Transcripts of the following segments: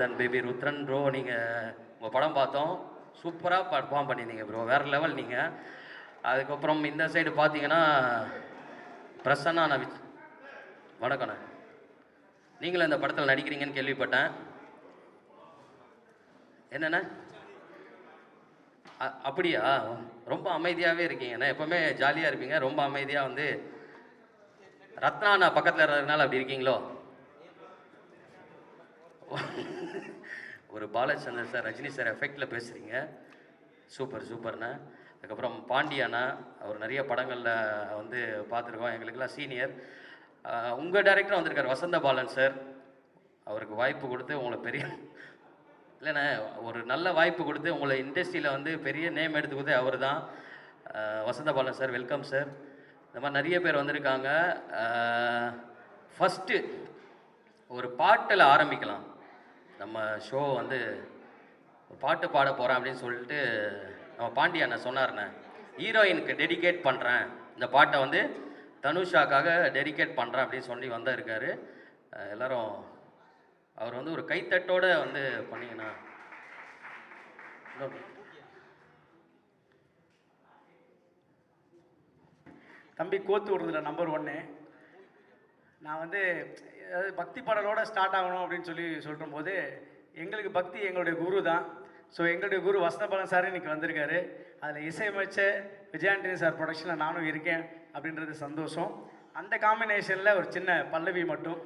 தென் baby Rudran bro. நீங்கள் உங்கள் படம் பார்த்தோம், சூப்பராக பர்ஃபார்ம் பண்ணியிருந்தீங்க ப்ரோ, வேறு லெவல் நீங்கள். அதுக்கப்புறம் இந்த சைடு பார்த்தீங்கன்னா பிரசன்னா வணக்கண்ணே. நீங்களும் இந்த படத்தில் நடிக்கிறீங்கன்னு கேள்விப்பட்டேன். என்னண்ணே? அப்படியா? ரொம்ப அமைதியாகவே இருக்கீங்கண்ணே. எப்போவுமே ஜாலியாக இருப்பீங்க, ரொம்ப அமைதியாக வந்து. ரத்னா நான் பக்கத்தில் இருக்கிறதுனால அப்படி இருக்கீங்களோ? ஒரு பாலச்சந்தர் சார், ரஜினி சார் எஃபெக்டில் பேசுகிறீங்க. சூப்பர் சூப்பர்ண்ணே. அதுக்கப்புறம் பாண்டியாண்ணா, அவர் நிறைய படங்களில் வந்து பார்த்துருக்கோம், எங்களுக்கெல்லாம் சீனியர். உங்கள் டைரக்டர் வந்திருக்கார் வசந்த பாலன் சார். அவருக்கு வாய்ப்பு கொடுத்து உங்களை பெரிய இல்லைண்ணே, ஒரு நல்ல வாய்ப்பு கொடுத்து உங்களை இண்டஸ்ட்ரியில் வந்து பெரிய நேம் எடுத்து கொடுத்து அவர் தான். வசந்த பாலன் சார், வெல்கம் சார். இந்த மாதிரி நிறைய பேர் வந்திருக்காங்க. ஃபஸ்ட்டு ஒரு பாட்டில் ஆரம்பிக்கலாம். நம்ம ஷோ வந்து ஒரு பாட்டு பாட போகிறேன் அப்படின்னு சொல்லிட்டு நம்ம பாண்டி அண்ணன் சொன்னார்ண்ணே, ஹீரோயினுக்கு டெடிகேட் பண்ணுறேன், இந்த பாட்டை வந்து தனுஷாக்காக டெடிகேட் பண்ணுறேன் அப்படின்னு சொல்லி வந்திருக்காரு. எல்லோரும் அவர் வந்து ஒரு கைத்தட்டோடு வந்து பண்ணிங்கண்ணா. தம்பி கோத்து விடுறதுல நம்பர் 1. நான் வந்து பக்தி பாடலோடு ஸ்டார்ட் ஆகணும் அப்படின்னு சொல்லும் போது எங்களுக்கு பக்தி எங்களுடைய குரு தான். ஸோ எங்களுடைய குரு வசந்தபாலன் சார் இன்னைக்கு வந்திருக்காரு. அதில் இசையமைச்ச விஜயாண்டனி சார் ப்ரொடக்ஷனில் நானும் இருக்கேன் அப்படின்றது சந்தோஷம். அந்த காம்பினேஷனில் ஒரு சின்ன பல்லவி மட்டும்.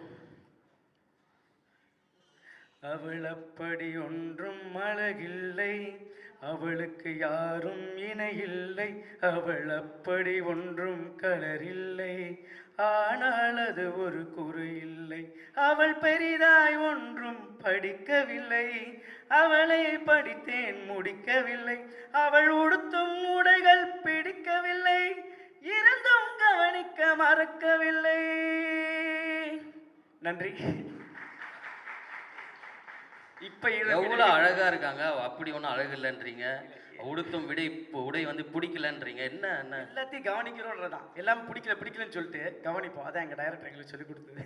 அவள் அப்படி ஒன்றும் அழகில்லை, அவளுக்கு யாரும் இணையில்லை, அவள் அப்படி ஒன்றும் கலரில்லை, ஆனால் அது ஒரு குறை இல்லை, அவள் பெரிதாய் ஒன்றும் படிக்கவில்லை, அவளை படித்தேன் முடிக்கவில்லை, அவள் உடுத்தும் உடைகள் பிடிக்கவில்லை, இருந்தும் கவனிக்க மறக்கவில்லை. நன்றி. இப்போ எவ்வளோ அழகாக இருக்காங்க, அப்படி ஒன்றும் அழகு இல்லைன்றீங்க, உடுத்தும் உடை வந்து பிடிக்கலன்றீங்க. என்ன என்ன எல்லாத்தையும் கவனிக்கிறோன்றதான், எல்லாம் பிடிக்கலன்னு சொல்லிட்டு கவனிப்போம். அதான் எங்கள் டைரக்டர் எங்களுக்கு சொல்லி கொடுத்தது.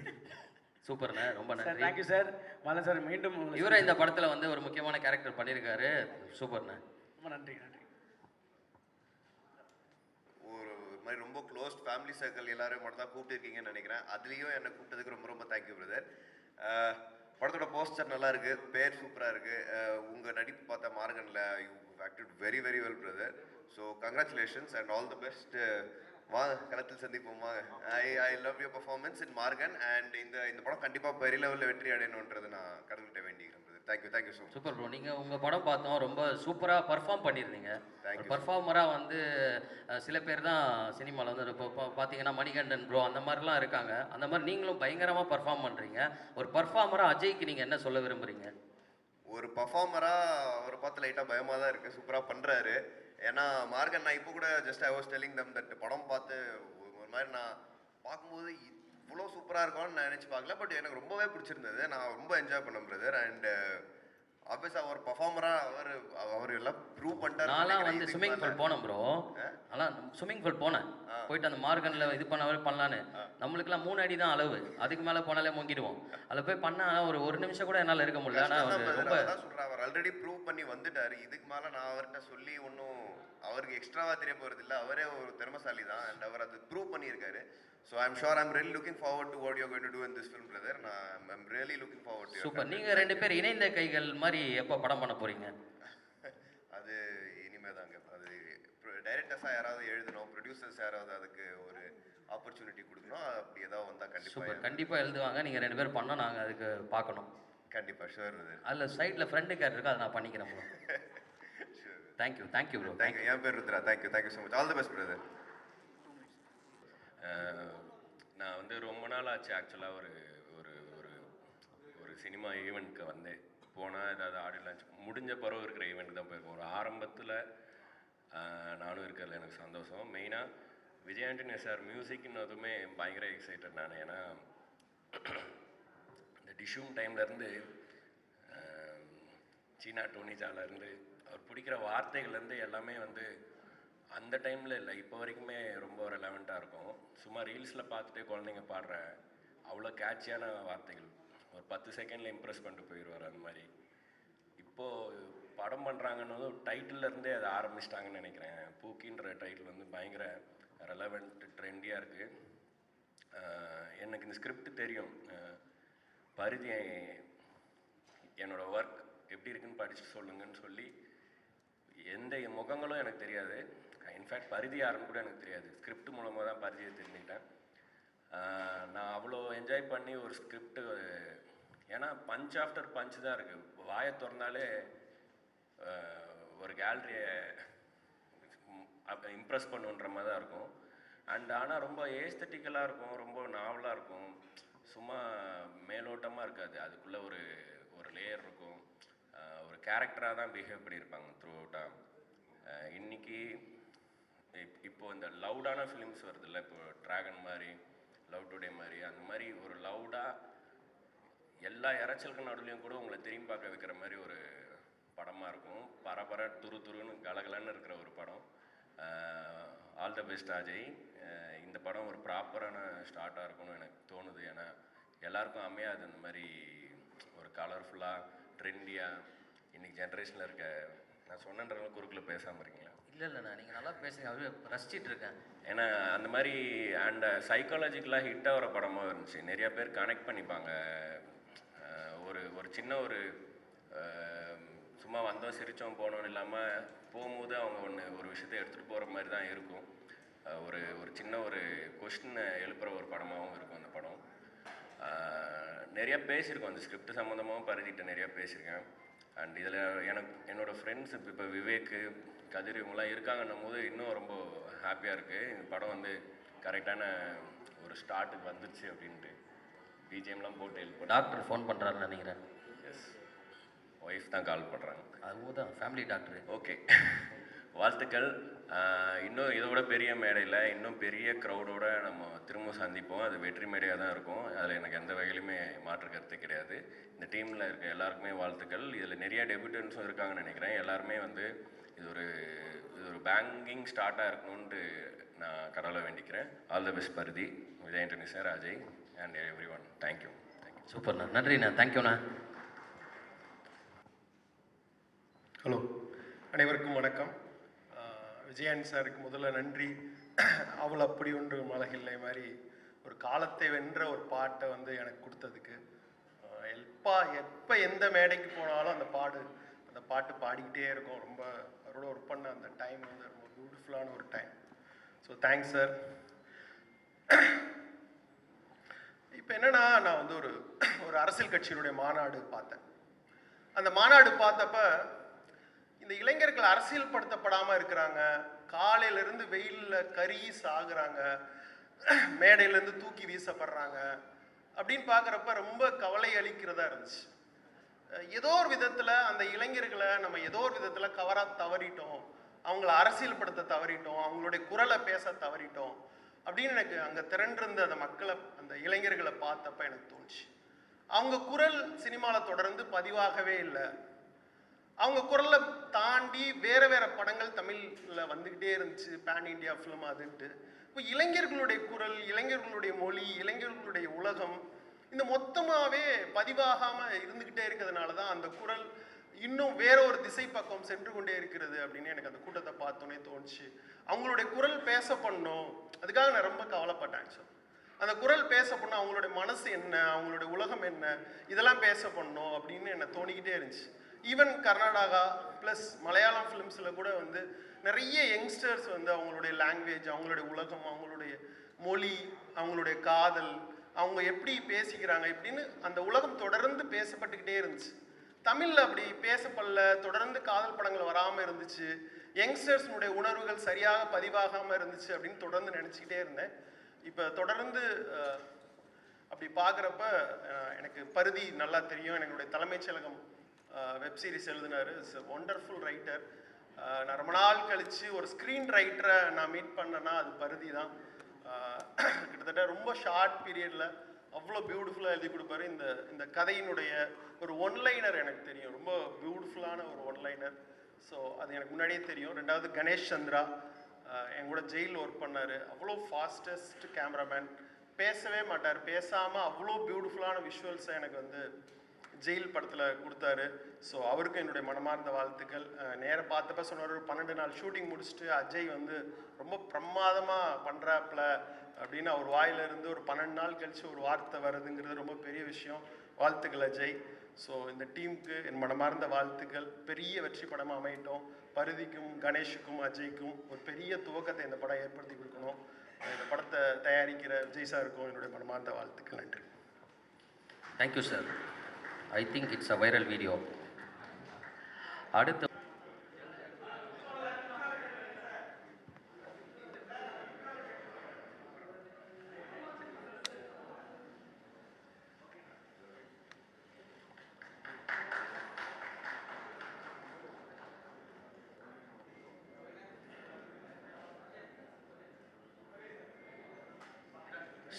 சூப்பர்ண்ணே, ரொம்ப நன்றி. Thank you sir. பாலன் சார் மீண்டும் இவரை இந்த படத்தில் வந்து ஒரு முக்கியமான கேரக்டர் பண்ணியிருக்காரு. சூப்பர்ண்ணே, ரொம்ப நன்றி. நன்றி. ஒரு மாதிரி ரொம்ப க்ளோஸ் ஃபேமிலி சர்க்கிள் எல்லாரும் மட்டும் தான் கூப்பிட்டுருக்கீங்கன்னு நினைக்கிறேன். அதுலேயும் என்னை கூப்பிட்டதுக்கு ரொம்ப ரொம்ப தேங்க்யூ பிரதர். படத்தோட போஸ்டர் நல்லா இருக்கு, பேர் சூப்பராக இருக்கு. உங்கள் நடிப்பு பார்த்த மார்கனில் you acted very very well brother. So congratulations and all the best. வாங்க களத்தில் சந்திப்போம், வாங்க. I love your performance in Maargan. And இந்த படம் கண்டிப்பாக பெரிய லெவலில் வெற்றி அடையணுன்றது நான் கடவுள்கிட்ட வேண்டிக்கிறேன் brother. Thank you so much. Super bro. நீங்கள் உங்கள் படம் பார்த்தோம், ரொம்ப சூப்பராக பர்ஃபார்ம் பண்ணியிருந்தீங்க. பர்ஃபார்மராக வந்து சில பேர் தான் சினிமாவில் வந்து இப்போ பார்த்தீங்கன்னா மணிகண்டன் ப்ரோ அந்த மாதிரிலாம் இருக்காங்க. அந்த மாதிரி நீங்களும் பயங்கரமாக பர்ஃபார்ம் பண்ணுறீங்க. ஒரு பர்ஃபார்மராக அஜய்க்கு நீங்கள் என்ன சொல்ல விரும்புகிறீங்க? ஒரு பர்ஃபார்மராக அவரை பார்த்து லைட்டாக பயமாக தான் இருக்குது. சூப்பராக பண்ணுறாரு. ஏன்னா மார்கன், நான் இப்போ கூட just I was telling them that படம் பார்த்து ஒரு மாதிரி நான் பார்க்கும்போது இவ்வளோ சூப்பராக இருக்கும்னு நான் நினச்சி பார்க்கல. பட் எனக்கு ரொம்பவே பிடிச்சிருந்தது, நான் ரொம்ப என்ஜாய் பண்ணேன் பிரதர். அண்ட் ஆப்வியஸாக அவர் பர்ஃபார்மராக அவர் எல்லாம் ப்ரூவ் பண்ணிட்டாரு. நான்லாம் வந்து ஸ்விம்மிங் பூல் போனேன் ப்ரோ. ஆனால் ஸ்விம்மிங் பூல் போனேன், போயிட்டு அந்த மார்கனில் இது பண்ணலான்னு. நம்மளுக்குலாம் 3 அடி தான் அளவு, அதுக்கு மேலே போனாலே முங்கிடுவோம். அதில் போய் பண்ணால் ஒரு நிமிஷம் கூட என்னால் இருக்க முடியல. ஆனால் ரொம்ப சொல்கிறேன், அவர் ஆல்ரெடி ப்ரூவ் பண்ணி வந்துட்டார். இதுக்கு மேலே நான் அவர்கிட்ட சொல்லி ஒன்றும் அவருக்கு எக்ஸ்ட்ராவாக தெரிய போகிறது இல்லை. அவரே ஒரு திறமசாலி தான் அண்ட் அவர் அது ப்ரூவ் பண்ணியிருக்காரு. So I'm sure I'm really looking forward to what you going to to in this film brother. I'm really looking forward to. Super. நீங்கள் 2 பேர் இணைந்த கைகள் மாதிரி எப்போ படம் பண்ண போகிறீங்க? அது இனிமே தாங்க. அது டைரக்டர்ஸாக யாராவது எழுதணும், ப்ரொடியூசர்ஸ் யாராவது அதுக்கு ஒரு ஆப்பர்ச்சுனிட்டி கொடுக்கணும். அப்படி ஏதாவது வந்தால் கண்டிப்பாக எழுதுவாங்க. நீங்கள் 2 பேர் பண்ணால் நாங்கள் அதுக்கு பார்க்கணும். கண்டிப்பாக ஷுவர் பிரதர். அதில் சைடில் ஃப்ரெண்டு கேர் இருக்கு, அதை நான் பண்ணிக்கிறேன் ப்ரோ. Thank you bro. தேங்க்யூ. என் பேர் Rudra. Thank you so much. All the best brother. நான் வந்து ரொம்ப நாள் ஆச்சு ஆக்சுவலாக ஒரு ஒரு ஒரு ஒரு சினிமா ஈவெண்ட்க்கு வந்து போனால் ஏதாவது ஆடியோ லான்ச் முடிஞ்ச பிறகு இருக்கிற ஈவெண்ட்டுக்கு தான் போயிருக்கோம். ஒரு ஆரம்பத்தில் நானும் இருக்கிறதுல எனக்கு சந்தோஷம். மெயினாக விஜயாண்டனி சார் மியூசிக்னதுமே பயங்கர எக்ஸைட்டட் நான். ஏன்னா இந்த டிஷ்யூம் டைம்லேருந்து சீனா டோனிஜாலேருந்து அவர் பிடிக்கிற வார்த்தைகள்லேருந்து எல்லாமே வந்து அந்த டைமில் இல்லை, இப்போ வரைக்குமே ரொம்ப ரெலவெண்ட்டாக இருக்கும். சும்மா ரீல்ஸில் பார்த்துட்டு குழந்தைங்க பாடுற அவ்வளோ கேட்சியான வார்த்தைகள், ஒரு 10 செகண்டில் இம்ப்ரெஸ் பண்ணிட்டு போயிடுவார். அந்த மாதிரி இப்போது படம் பண்ணுறாங்கன்னு டைட்டில்லேருந்தே அதை ஆரம்பிச்சிட்டாங்கன்னு நினைக்கிறேன். பூக்கின்ற டைட்டில் வந்து பயங்கர ரெலவெண்ட் ட்ரெண்டியாக இருக்குது. எனக்கு இந்த ஸ்கிரிப்ட் தெரியும். பரிதி என்னோடய ஒர்க் எப்படி இருக்குன்னு படித்து சொல்லுங்கன்னு சொல்லி எந்த முகங்களும் எனக்கு தெரியாது. இன்ஃபேக்ட் பரிதி யாருன்னு கூட எனக்கு தெரியாது. ஸ்கிரிப்ட் மூலமாக தான் பரிதியை தெரிஞ்சுக்கிட்டேன். நான் அவ்வளோ என்ஜாய் பண்ணி ஒரு ஸ்கிரிப்டு, ஏன்னா பஞ்ச் ஆஃப்டர் பஞ்ச் தான் இருக்குது. வாயை திறந்தாலே ஒரு கேலரியை இம்ப்ரெஸ் பண்ணுன்ற மாதிரி தான் இருக்கும். ஆனால் ரொம்ப ஏஸ்தட்டிக்கலாக இருக்கும், ரொம்ப நாவலாக இருக்கும். சும்மா மேலோட்டமாக இருக்காது. அதுக்குள்ளே ஒரு ஒரு லேயர் இருக்கும். ஒரு கேரக்டராக தான் பிஹேவ் பண்ணியிருப்பாங்க த்ரூ அவுட்டாக. இன்றைக்கி இப்போது இந்த லவுடான ஃபிலிம்ஸ் வருதுல்ல, இப்போ ட்ராகன் மாதிரி, லவ் டுடே மாதிரி, அந்த மாதிரி ஒரு லவுடாக எல்லா இறைச்சலுக்கு நடுவுலையும் கூட உங்களை திரும்பி பார்க்க வைக்கிற மாதிரி ஒரு படமாக இருக்கும். பரபர துருன்னு கலகலன்னு இருக்கிற ஒரு படம். All the best Ajay. இந்த படம் ஒரு ப்ராப்பரான ஸ்டார்ட்டாக இருக்கும்னு எனக்கு தோணுது. ஏன்னா எல்லாருக்கும் அமையாது அந்த மாதிரி ஒரு கலர்ஃபுல்லாக ட்ரெண்டியாக இன்றைக்கி ஜென்ரேஷனில் இருக்க. நான் சொன்னன்றவங்க குறுக்கில் பேசாமல் இருக்கீங்களா? இல்லைண்ணா, நீங்கள் நல்லா பேசுங்க, அதுவே ரசிச்சிட்டு இருக்கேன். ஏன்னா அந்த மாதிரி அண்ட் சைக்காலஜிக்கலாக ஹிட் ஆகிற படமாக இருந்துச்சு. நிறையா பேர் கனெக்ட் பண்ணிப்பாங்க. ஒரு சின்ன ஒரு சும்மா வந்தோம் சிரித்தோம் போனோன்னு இல்லாமல் போகும்போது அவங்க ஒரு விஷயத்தை எடுத்துகிட்டு போகிற மாதிரி தான் இருக்கும். ஒரு சின்ன ஒரு கொஸ்டினை எழுப்புகிற ஒரு படமாகவும் இருக்கும் அந்த படம். நிறையா பேசியிருக்கோம் அந்த ஸ்கிரிப்ட் சம்மந்தமாகவும் பரிதிட்ட நிறையா பேசியிருக்கேன். அண்ட் இதில் என்னோடய ஃப்ரெண்ட்ஸ் இப்போ விவேக்கு, கதிர் இவங்களாம் இருக்காங்கன்னும் போது இன்னும் ரொம்ப ஹாப்பியாக இருக்குது. இந்த படம் வந்து கரெக்டான ஒரு ஸ்டார்ட்டுக்கு வந்துச்சு அப்படின்ட்டு பிஜிஎம்லாம் போட்டு எழுப்ப. டாக்டர் ஃபோன் பண்ணுறாருன்னு நினைக்கிறேன். எஸ், ஒய்ஃப் தான் கால் பண்ணுறாங்க. அதுவும் தான் ஃபேமிலி டாக்டரு. ஓகே, வாழ்த்துக்கள். இன்னும் இதோட பெரிய மேடையில் இன்னும் பெரிய க்ரௌடோட நம்ம திரும்ப சந்திப்போம். அது வெற்றி மேடையாக தான் இருக்கும். அதில் எனக்கு எந்த வகையிலுமே மாற்று கருத்து கிடையாது. இந்த டீமில் இருக்க எல்லாருக்குமே வாழ்த்துக்கள். இதில் நிறைய டெபியூட்டன்ஸும் இருக்காங்கன்னு நினைக்கிறேன். எல்லாருமே வந்து இது ஒரு பேங்கிங் ஸ்டார்ட்டாக இருக்கணும்ன்ட்டு நான் கடவுளை வேண்டிக்கிறேன். All the best Parithi, Vijay Antony sir, Ajay and every one. Thank you. சூப்பர்ண்ணா, நன்றிண்ணா, தேங்க்யூண்ணா. ஹலோ, அனைவருக்கும் வணக்கம். விஜயன் சாருக்கு முதல்ல நன்றி. அவள் அப்படி ஒன்று மலகில்லை மாதிரி ஒரு காலத்தை வென்ற ஒரு பாட்டை வந்து எனக்கு கொடுத்ததுக்கு. எப்போ எந்த மேடைக்கு போனாலும் அந்த பாட்டு பாடிக்கிட்டே இருக்கும். ரொம்ப அவரோட ஒர்க் பண்ண அந்த டைம் வந்து ரொம்ப பியூட்டிஃபுல்லான ஒரு டைம். So thanks sir. இப்போ என்னன்னா, நான் வந்து ஒரு அரசியல் கட்சியினுடைய மாநாடு பார்த்தேன். அந்த மாநாடு பார்த்தப்ப இந்த இளைஞர்கள் அரசியல் படுத்தப்படாமல் இருக்கிறாங்க. காலையிலேருந்து வெயிலில் கருகி சாகுறாங்க, மேடையிலேருந்து தூக்கி வீசப்படுறாங்க அப்படின்னு பார்க்குறப்ப ரொம்ப கவலை அளிக்கிறதா இருந்துச்சு. ஏதோ ஒரு விதத்தில் அந்த இளைஞர்களை நம்ம ஏதோ ஒரு விதத்தில் தவறிட்டோம், அவங்கள அரசியல் படுத்த தவறிட்டோம், அவங்களுடைய குரலை பேச தவறிட்டோம் அப்படின்னு எனக்கு அங்கே திரண்டிருந்த அந்த மக்களை, அந்த இளைஞர்களை பார்த்தப்ப எனக்கு தோணுச்சு. அவங்க குரல் சினிமாவில் தொடர்ந்து பதிவாகவே இல்லை. அவங்க குரலை தாண்டி வேற படங்கள் தமிழில் வந்துக்கிட்டே இருந்துச்சு, பேன் இண்டியா ஃபிலிம் அதுன்ட்டு. இப்போ இளைஞர்களுடைய குரல், இளைஞர்களுடைய மொழி, இளைஞர்களுடைய உலகம் இந்த மொத்தமாகவே பதிவாகாமல் இருந்துக்கிட்டே இருக்கிறதுனால தான் அந்த குரல் இன்னும் வேற ஒரு திசை பக்கம் சென்று கொண்டே இருக்கிறது அப்படின்னு எனக்கு அந்த கூட்டத்தை பார்த்தோன்னே தோணுச்சு. அவங்களுடைய குரல் பேச பண்ணணும், அதுக்காக நான் ரொம்ப கவலைப்பட்டேன். சார், அந்த குரல் பேச பண்ணணும், அவங்களுடைய மனசு என்ன, அவங்களுடைய உலகம் என்ன, இதெல்லாம் பேச பண்ணணும் அப்படின்னு என்ன தோணிக்கிட்டே இருந்துச்சு. ஈவன் கர்நாடகா ப்ளஸ் மலையாளம் ஃபிலிம்ஸில் கூட வந்து நிறைய யங்ஸ்டர்ஸ் வந்து அவங்களுடைய லாங்குவேஜ், அவங்களுடைய உலகம், அவங்களுடைய மொழி, அவங்களுடைய காதல், அவங்க எப்படி பேசிக்கிறாங்க இப்படின்னு அந்த உலகம் தொடர்ந்து பேசப்பட்டுக்கிட்டே இருந்துச்சு. தமிழில் அப்படி பேசப்படல, தொடர்ந்து காதல் படங்கள் வராமல் இருந்துச்சு, யங்ஸ்டர்ஸ்னுடைய உணர்வுகள் சரியாக பதிவாகாமல் இருந்துச்சு அப்படின்னு தொடர்ந்து நினச்சிக்கிட்டே இருந்தேன். இப்போ தொடர்ந்து அப்படி பார்க்குறப்ப எனக்கு பரிதி நல்லா தெரியும். என்னுடைய தலைமைச் செயலகம் வெப் சீரிஸ் எழுதினார். It's wonderful writer. நான் ரொம்ப நாள் கழித்து ஒரு ஸ்க்ரீன் ரைட்டரை நான் மீட் பண்ணேன்னா அது பரிதி தான். கிட்டத்தட்ட ரொம்ப ஷார்ட் பீரியடில் அவ்வளோ பியூட்டிஃபுல்லாக எழுதி கொடுப்பாரு. இந்த கதையினுடைய ஒரு ஒன்லைனர் எனக்கு தெரியும், ரொம்ப பியூட்டிஃபுல்லான ஒரு ஒன்லைனர். ஸோ அது எனக்கு முன்னாடியே தெரியும். ரெண்டாவது கணேஷ் சந்திரா என் கூட ஜெயிலில் ஒர்க் பண்ணார். அவ்வளோ ஃபாஸ்டஸ்ட் கேமராமேன், பேசவே மாட்டார். பேசாமல் அவ்வளோ பியூட்டிஃபுல்லான விஷுவல்ஸை எனக்கு வந்து ஜெயில் படத்தில் கொடுத்தாரு. ஸோ அவருக்கும் என்னுடைய மனமார்ந்த வாழ்த்துக்கள். நேராக பார்த்தப்ப சொன்னார், ஒரு 12 நாள் ஷூட்டிங் முடிச்சுட்டு அஜய் வந்து ரொம்ப பிரமாதமாக பண்ணுறாப்புல அப்படின்னு அவர் வாயிலிருந்து ஒரு 12 நாள் கழிச்சு ஒரு வார்த்தை வருதுங்கிறது ரொம்ப பெரிய விஷயம். வாழ்த்துக்கள் அஜய். ஸோ இந்த டீமுக்கு என் மனமார்ந்த வாழ்த்துக்கள். பெரிய வெற்றி படமாக அமையட்டும். பருதிக்கும் கணேஷுக்கும் அஜய்க்கும் ஒரு பெரிய துவக்கத்தை இந்த படம் ஏற்படுத்தி கொடுக்கணும். இந்த படத்தை தயாரிக்கிற விஜய் சாருக்கும் என்னுடைய மனமார்ந்த வாழ்த்துக்கள். நன்றி. Thank you sir. I think it's a viral video. அடுத்து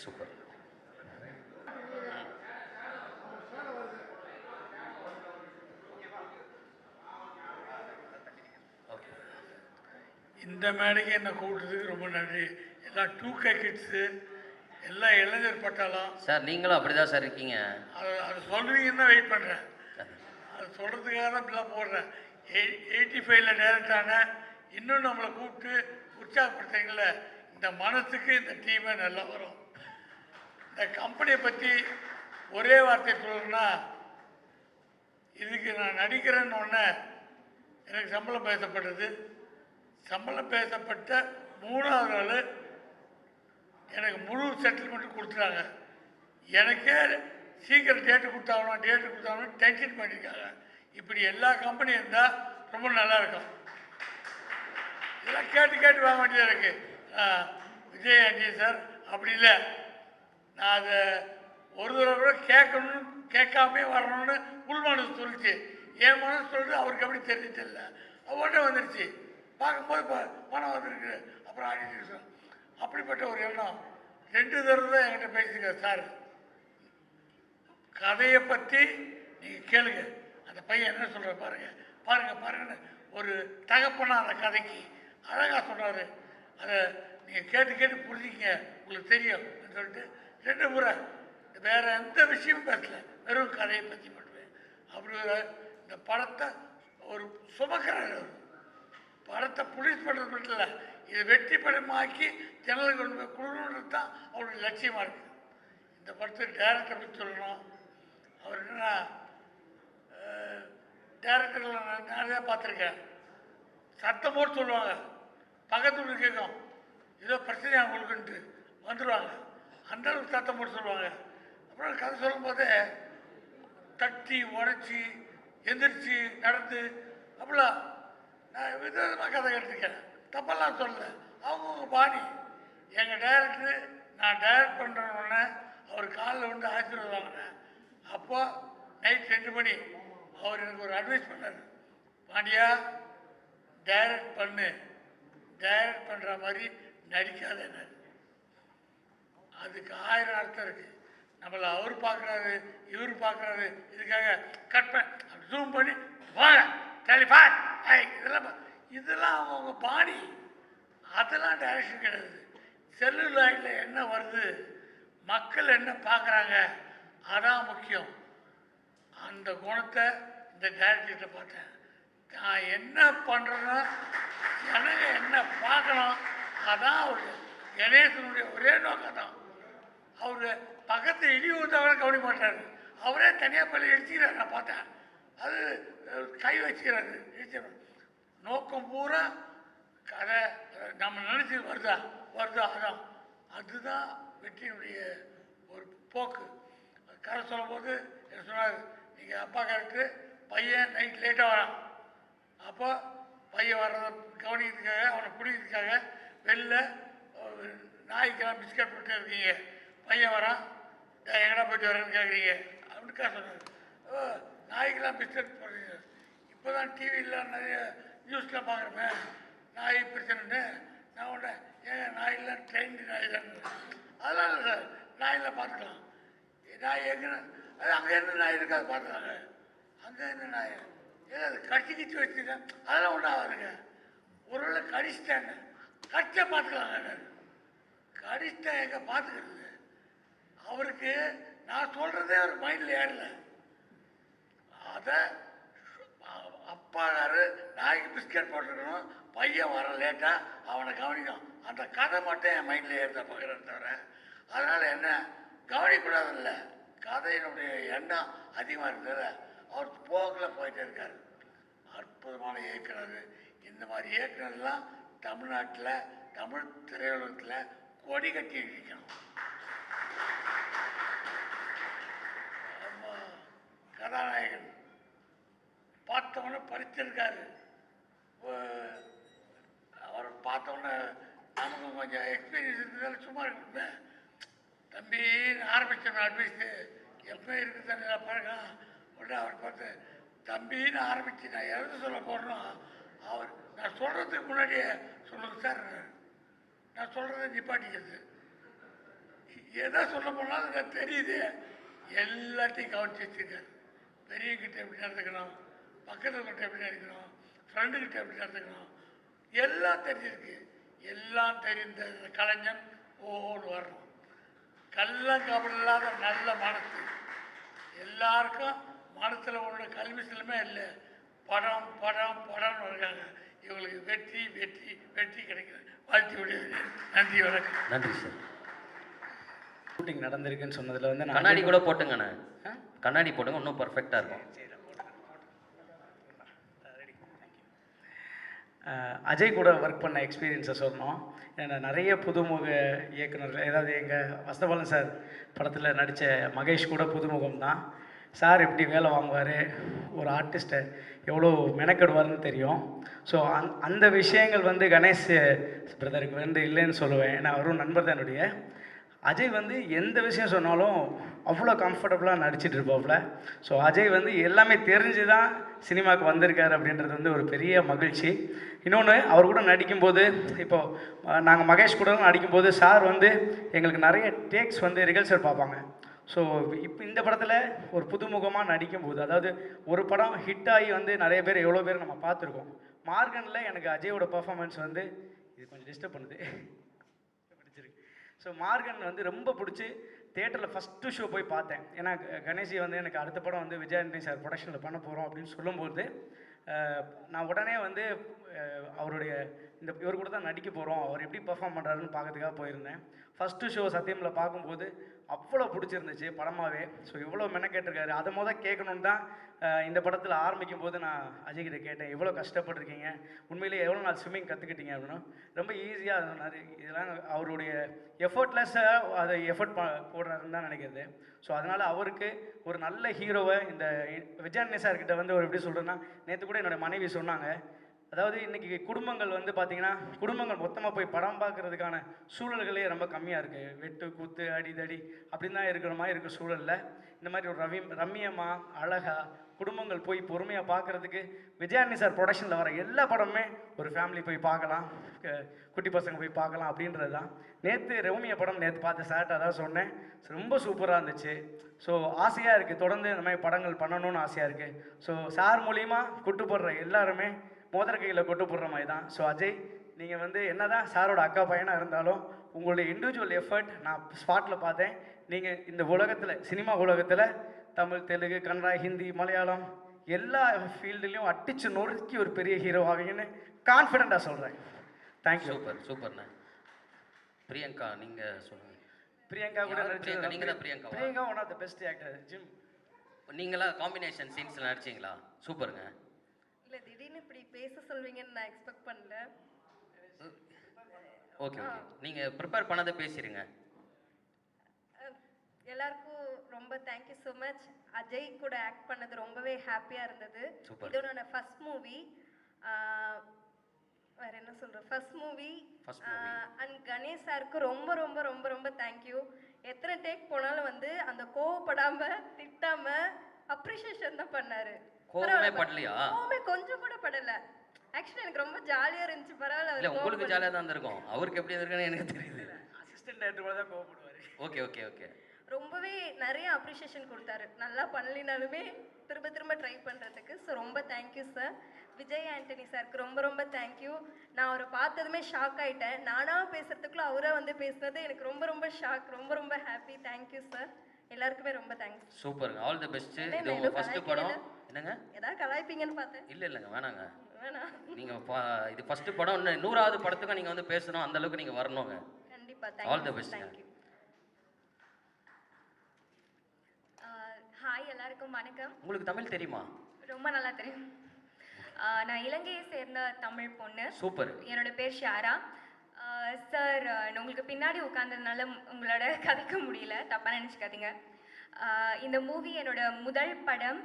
சூப்பர். இந்த மேடைக்கு என்னை கூப்பிட்டதுக்கு ரொம்ப நன்றி. எல்லாம் 2K கிட்ஸு, எல்லாம் இளைஞர் பட்டாளம். சார் நீங்களும் அப்படிதான் சார் இருக்கீங்க. அது சொல்கிறீங்கன்னு தான் வெயிட் பண்ணுறேன். அது சொல்கிறதுக்காக தான் இப்படிலாம் போடுறேன். 85ல் டேரக்ட் ஆனேன். இன்னும் நம்மளை கூப்பிட்டு உற்சாகப்படுத்துறீங்கள, இந்த மனசுக்கு இந்த டீமே நல்லா வரும். இந்த கம்பெனியை பற்றி ஒரே வார்த்தை சொல்லணும்னா, இதுக்கு நான் நடிக்கிறேன்னு ஒன்று எனக்கு சம்பளம் பேசப்பட்டது. சம்பளம் பேசப்பட்ட 3வது நாள் எனக்கு முழு செட்டில்மெண்ட் கொடுத்துட்டாங்க. எனக்கே சீக்கிரம் டேட்டு கொடுத்தாங்கன்னு டென்ஷன் பண்ணியிருக்காங்க. இப்படி எல்லா கம்பெனியும் இருந்தால் ரொம்ப நல்லா இருக்கும். இதெல்லாம் கேட்டு வாங்க வேண்டியதாக இருக்குது. விஜய் ஆண்டி சார் அப்படி இல்லை, நான் அதை ஒரு தடவை கூட கேட்காமே வரணும்னு உள் மனசு சொல்லிச்சு. என் மனசு சொல்லிட்டு அவருக்கு எப்படி தெரிஞ்சிட்டு இல்லை, அவர்கிட்ட வந்துடுச்சு. பார்க்கும்போது பணம் வந்துருக்கு. அப்புறம் ஆடிட்டு அப்படிப்பட்ட ஒரு எண்ணம் 2 தடவை தான் என்கிட்ட பேசிக்க சார். கதையை பற்றி நீங்கள் கேளுங்க, அந்த பையன் என்ன சொல்கிற பாருங்கன்னு ஒரு தகப்பனா அந்த கதைக்கு அழகாக சொன்னார். அதை நீங்கள் கேட்டு புரிஞ்சிங்க, உங்களுக்கு தெரியும் சொல்லிட்டு 2 முறை வேறு எந்த விஷயமும் பேசல, வெறும் கதையை பற்றி பண்ணுவேன். அப்படி இந்த படத்தை ஒரு சுமக்கிறார். படத்தை புலிஸ் பண்ணுறது மட்டும் இல்லை, இது வெற்றி படமாக்கி ஜனங்களுக்கு கொண்டு போய் கொடுக்கணுன்றது தான் அவருடைய லட்சியமாக இருக்குது. இந்த படத்துக்கு டேரக்டரை பற்றி சொல்லணும். அவர் என்னென்னா, டேரக்டர்கள் நான் நிறையா பார்த்துருக்கேன். சத்தம் போட்டு சொல்லுவாங்க, பக்கத்து வீடு கேட்கும், ஏதோ பிரச்சனை அவங்களுக்குன்ட்டு வந்துடுவாங்க. அந்தளவுக்கு சத்தம் போட்டு சொல்லுவாங்க. அப்புறம் கதை சொல்லும் போதே தட்டி உடச்சி எந்திரிச்சு நடந்து அப்படிலாம் நான் விதவிதமாக கதை கேட்டிருக்கேன். தப்பெல்லாம் சொல்லலை, அவங்கவுங்க பாணி. எங்கள் டைரக்டரு நான் டைரக்ட் பண்ணுறோன்னே அவர் காலில் வந்து ஆசீர்வாதம் வாங்கினேன். அப்போ நைட் 2 மணி அவர் எனக்கு ஒரு அட்வைஸ் பண்ணார், பாண்டியா டைரக்ட் பண்ணு, டைரக்ட் பண்ணுற மாதிரி நடிக்காதேன்னு. அதுக்கு 1000 அர்த்தம் இருக்குது. நம்மளை அவர் பார்க்குறாரு, இவர் பார்க்குறாரு, இதுக்காக கட் பண்ண ஜூம் பண்ணி வாங்க டெலிஃபான் இதெல்லாம் அவங்க பாணி. அதெல்லாம் டைரக்ஷன் கிடையாது. செல்லுலாய்டில் என்ன வருது, மக்கள் என்ன பார்க்குறாங்க, அதான் முக்கியம். அந்த குணத்தை இந்த டைரக்டர்கிட்ட பார்த்தேன். நான் என்ன பண்ணுறேன்னா ஜனங்க என்ன பார்க்கணும், அதான் அவர் கணேசனுடைய ஒரே நோக்கம் தான். அவர் பக்கத்து இடி ஊற்றவரை கவனிக்க மாட்டார். அவரே தனியாக பள்ளி இடிச்சுக்கிறார். நான் பார்த்தேன், அது கை வச்சுக்கிறாரு. நோக்கம் பூரா கதை நம்ம நினச்சி வருதா அதான் அதுதான் வெற்றியினுடைய ஒரு போக்கு. கதை சொல்லும் போது என்ன சொன்னார், நீங்கள் அப்பா கரெக்டு, பையன் நைட் லேட்டாக வரான். அப்போ பையன் வர்றதை கவனிக்கிறதுக்காக, அவனை பிடிக்கிறதுக்காக வெளில நாய்க்கெல்லாம் பிஸ்கட் போட்டு இருக்கீங்க, பையன் வரான், எங்கடா போயிட்டு வரேன்னு கேட்குறீங்க அப்படின்னுக்கா சொன்னார். நாய்க்கெல்லாம் பிஸ்கட் போடுறீங்க, இப்போ தான் டிவியில் நிறைய நியூஸ்லாம் பார்க்குறேன் நாய் பிரச்சனைன்னு. நான் உடனே ஏன் நாயெல்லாம் ட்ரெயின்டு நாய் தான், அதெல்லாம் இல்லை சார், நாயெல்லாம் பார்த்துக்கலாம். நாய் எங்கே, அது அங்கே என்ன நாய் இருக்காது பார்த்துக்கலாங்க. அங்கே என்ன நாய் ஏதோ அது கடிச்சு வச்சுருக்கேன், அதெல்லாம் ஒன்றாகாதுங்க. ஒருவேளை கடிச்சிட்டாங்க, கடிச்சா பார்த்துக்கலாங்க. கடிச்சிட்டா எங்கே பார்த்துக்கிறது, அவருக்கு நான் சொல்கிறதே அவர் மைண்டில் ஏறல. அதை அப்பாரு நாய்க்கு பிஸ்கட் போட்டுருக்கணும், பையன் வர லேட்டாக அவனை கவனிக்கணும். அந்த கதை மட்டும் என் மைண்டில் ஏற்ற பார்க்குறேன் தவிர அதனால் என்ன கவனிக்கூடாதுல்ல. கதையினுடைய எண்ணம் அதிகமாக இருந்தது. அவர் போக்கில் போயிட்டே இருக்கார். அற்புதமான இயக்குனர். இந்த மாதிரி இயக்குனர்லாம் தமிழ்நாட்டில் தமிழ் திரையுலகத்தில் கொடி கட்டி இருக்கணும். கதாநாயகன் பார்த்தவொன்னே படிச்சிருக்காரு. அவரை பார்த்தவொன்னே நமக்கு கொஞ்சம் எக்ஸ்பீரியன்ஸ் இருந்ததால் சும்மா இருக்குமே தம்பின்னு ஆரம்பித்தோம். அட்வைஸு எப்போ இருக்குது தம்பி பழக்கம் உடனே அவர் பார்த்து தம்பின்னு ஆரம்பித்து நான் எழுத சொல்ல போடுறோம். அவர் நான் சொல்கிறதுக்கு முன்னாடியே சொல்லுங்க சார், நான் சொல்கிறத நிப்பாட்டிக்கிறது. எதை சொல்ல போனாலும் எனக்கு தெரியுது. எல்லாத்தையும் கவனிச்சு வச்சுருக்காரு. பெரியக்கிட்ட எப்படி நடந்துக்கணும், பக்கத்தில் கிட்ட எப்படி நடக்கணும், ஃப்ரெண்டுக்கிட்ட எப்படி நடந்துக்கணும், எல்லாம் தெரிஞ்சிருக்கு. எல்லாம் தெரிந்த கலைஞன் ஓடு வரணும். கள்ளங்கபடி இல்லாத நல்ல மனசு. எல்லாருக்கும் மனசில் ஒன்று கல்வி செல்லுமே இல்லை. படம் படம் படம்னு இருக்காங்க. இவங்களுக்கு வெற்றி வெற்றி வெற்றி கிடைக்கிறது. வாழ்த்தி விடுவது. நன்றி, வணக்கம். நன்றி சார். ஷூட்டிங் நடந்திருக்குன்னு சொன்னதில் வந்து நான் கண்ணாடி கூட போட்டுங்கண்ணே, கண்ணாடி போட்டுங்க, இன்னும் பர்ஃபெக்டாக இருக்கும். அஜய் கூட ஒர்க் பண்ண எக்ஸ்பீரியன்ஸை சொன்னோம். ஏன்னா நிறைய புதுமுக இயக்குனர்கள், ஏதாவது எங்கள் வசந்தபாலன் சார் படத்தில் நடித்த மகேஷ் கூட புதுமுகம் தான். சார் எப்படி வேலை வாங்குவார், ஒரு ஆர்டிஸ்ட்டை எவ்வளோ மெனக்கெடுவார்னு தெரியும். ஸோ அந்த விஷயங்கள் வந்து கணேஷ் பிரதருக்கு வந்து இல்லைன்னு சொல்லுவேன். ஏன்னா அவரும் நண்பர் தான் என்னுடைய. அஜய் வந்து எந்த விஷயம் சொன்னாலும் அவ்வளோ கம்ஃபர்டபுளாக நடிச்சிட்டு இருப்பாப்புல. ஸோ அஜய் வந்து எல்லாமே தெரிஞ்சு தான் சினிமாவுக்கு வந்திருக்காரு அப்படின்றது வந்து ஒரு பெரிய மகிழ்ச்சி. இன்னொன்று, அவர் கூட நடிக்கும்போது, இப்போது நாங்கள் மகேஷ் கூட நடிக்கும்போது சார் வந்து எங்களுக்கு நிறைய டேக்ஸ் வந்து ரிகல்சல் பார்ப்பாங்க. ஸோ இப்போ இந்த படத்தில் ஒரு புதுமுகமாக நடிக்கும்போது, அதாவது ஒரு படம் ஹிட் ஆகி வந்து நிறைய பேர் எவ்வளோ பேர் நம்ம பார்த்துருக்கோம். மார்கனில் எனக்கு அஜயோட பர்ஃபார்மன்ஸ் வந்து இது கொஞ்சம் டிஸ்டர்ப் பண்ணுது. ஸோ மார்கன் வந்து ரொம்ப பிடிச்சி தியேட்டரில் ஃபஸ்ட்டு ஷோ போய் பார்த்தேன். ஏன்னா கணேஷி வந்து எனக்கு அடுத்த படம் வந்து விஜய் ஆண்டனி சார் ப்ரொடக்ஷனில் பண்ண போகிறோம் அப்படின்னு சொல்லும்போது நான் உடனே வந்து அவருடைய இவர் கூட தான் நடிக்க போகிறோம், அவர் எப்படி பர்ஃபார்ம் பண்ணுறாருன்னு பார்க்கறதுக்காக போயிருந்தேன். ஃபஸ்ட்டு ஷோ சத்தியமில் பார்க்கும்போது அவ்வளோ பிடிச்சிருந்துச்சு படமாகவே. ஸோ இவ்வளோ மெனக்கேட்டிருக்காரு. அதை கேட்கணுன்னு தான் இந்த படத்தில் ஆரம்பிக்கும் போது நான் அஜய்கிட்ட கேட்டேன், எவ்வளோ கஷ்டப்பட்டுருக்கீங்க, உண்மையிலேயே எவ்வளோ நாள் ஸ்விம்மிங் கற்றுக்கிட்டீங்க அப்படின்னா. ரொம்ப ஈஸியாக சொன்னார். இதெல்லாம் அவருடைய எஃபர்ட்லெஸ்ஸாக அதை எஃபர்ட் போடுறாருன்னு தான் நினைக்கிறது. ஸோ அதனால் அவருக்கு ஒரு நல்ல ஹீரோவை இந்த விஜய் ஆண்டனி சார்கிட்ட வந்து ஒரு எப்படி சொல்கிறேன்னா, நேற்று கூட என்னோடய மனைவி சொன்னாங்க, அதாவது இன்றைக்கி குடும்பங்கள் வந்து பார்த்திங்கன்னா, குடும்பங்கள் மொத்தமாக போய் படம் பார்க்குறதுக்கான சூழல்களே ரொம்ப கம்மியாக இருக்குது. வெட்டு குத்து அடிதடி அப்படின்னு தான் இருக்கிற மாதிரி இருக்கிற சூழலில் இந்த மாதிரி ஒரு ரம்மியமாக அழகாக குடும்பங்கள் போய் பொறுமையாக பார்க்குறதுக்கு விஜய் ஆண்டனி சார் ப்ரொடக்ஷனில் வர எல்லா படமுமே ஒரு ஃபேமிலி போய் பார்க்கலாம், குட்டி பசங்க போய் பார்க்கலாம் அப்படின்றது தான். நேற்று ரவுமியா படம் நேற்று பார்த்து சார்ட்ட அதான் சொன்னேன், ரொம்ப சூப்பராக இருந்துச்சு. ஸோ ஆசையாக இருக்குது, தொடர்ந்து இந்த மாதிரி படங்கள் பண்ணணும்னு ஆசையாக இருக்குது. ஸோ சார் மூலியமாக கொட்டு போடுற எல்லாருமே மோதிர கையில் கொட்டு போடுற மாதிரி தான். ஸோ அஜய், நீங்கள் வந்து என்ன தான் சாரோட அக்கா பையனாக இருந்தாலும் உங்களுடைய இண்டிவிஜுவல் எஃபர்ட் நான் ஸ்பாட்டில் பார்த்தேன். நீங்கள் இந்த உலகத்தில், சினிமா உலகத்தில் தமிழ், தெலுங்கு, கன்னடா, ஹிந்தி, மலையாளம் எல்லா ஃபீல்டுலேயும் அடித்து நொறுக்கி ஒரு பெரிய ஹீரோ ஆவீங்கன்னு கான்ஃபிடெண்ட்டாக சொல்கிறேன். தேங்க்யூ. சூப்பர் சூப்பர்ண்ணா. பிரியங்கா, நீங்கள் சொல்லுங்கள். பிரியங்கா கூட பிரியங்கா, நீங்கள் தான் Priyanka. Priyanka one of the best actor. Jim, நீங்களா காம்பினேஷன் சீன்ஸில் நடிச்சிங்களா? சூப்பருங்க. இல்லை, திடீர்னு இப்படி பேச சொல்வீங்கன்னு நான் எக்ஸ்பெக்ட் பண்ணல. ஓகே ஓகே, நீங்கள் ப்ரிப்பேர் பண்ணதை பேசிடுங்க. எல்லாருக்கும் ரொம்ப தேங்க்யூ ஸோ மச். அஜய் கூட ஆக்ட் பண்ணது ரொம்பவே ஹாப்பியாக இருந்தது. Super. இது என்னோட ஃபர்ஸ்ட் மூவி. வேற என்ன சொல்கிறேன், ஃபர்ஸ்ட் மூவி. அண்ட் கணேஷ் சாருக்கு ரொம்ப ரொம்ப ரொம்ப ரொம்ப தேங்க்யூ. எத்தனை டேக் போனாலும் வந்து அந்த கோவப்படாமல் திட்டாமல் அப்ரிஷியேஷன் தான் பண்ணாரு. கோவமே படலையா? கோவமே கொஞ்சம் கூட படலை. ஆக்சுவலி எனக்கு ரொம்ப ஜாலியாக இருந்துச்சு. பரவாயில்ல, இல்லை உங்களுக்கு ஜாலியாக தான் இருந்திருக்கும், அவருக்கு எப்படி இருக்குன்னு எனக்கு தெரியுது. அசிஸ்டன்ட் டேரக்டர் தான் கோவப்படுவார். Okay okay okay. ரொம்பவே நிறைய அப்ரிஷியேஷன் கொடுத்தாரு. நல்லா பண்ணலினாலுமே திரும்ப திரும்ப ட்ரை பண்ணுறதுக்கு. ஸோ ரொம்ப தேங்க்யூ சார். விஜய் ஆண்டனி சாருக்கு ரொம்ப ரொம்ப தேங்க்யூ. நான் அவரை பார்த்ததுமே ஷாக் ஆகிட்டேன். நானாக பேசுகிறதுக்குள்ள அவரை வந்து பேசுனது எனக்கு ரொம்ப ரொம்ப ஷாக். ரொம்ப ரொம்ப ஹாப்பி. Thank you sir. எல்லாருக்குமே ரொம்ப தேங்க்ஸ். சூப்பருங்க, ஆல் தி பெஸ்ட். என்ன இது உங்க இன்னும் ஃபர்ஸ்ட் படம் என்னங்க? ஏதாவது கலாய்ப்பீங்கன்னு பார்த்தேன். இல்லைங்க, வேணாங்க. வேணாம். நீங்க இது ஃபர்ஸ்ட் படம், இன்னும் 100வது படத்துக்கு நீங்க வந்து பேசணும், அந்த அளவுக்கு நீங்க வரணுங்க. கண்டிப்பா. All the thank you. Best. Thank you. Hi எல்லாருக்கும் வணக்கம். உங்களுக்கு தமிழ் தெரியுமா? ரொம்ப நல்லா தெரியும். நான் இலங்கையை சேர்ந்த தமிழ் பொண்ணு. சூப்பர். என்னோட பேர் ஷாரா. சார், உங்களுக்கு பின்னாடி உட்கார்ந்ததுனால உங்களோட கதைக்க முடியல, தப்பாக நினச்சிக்காதீங்க. இந்த மூவி என்னோட முதல் படம்.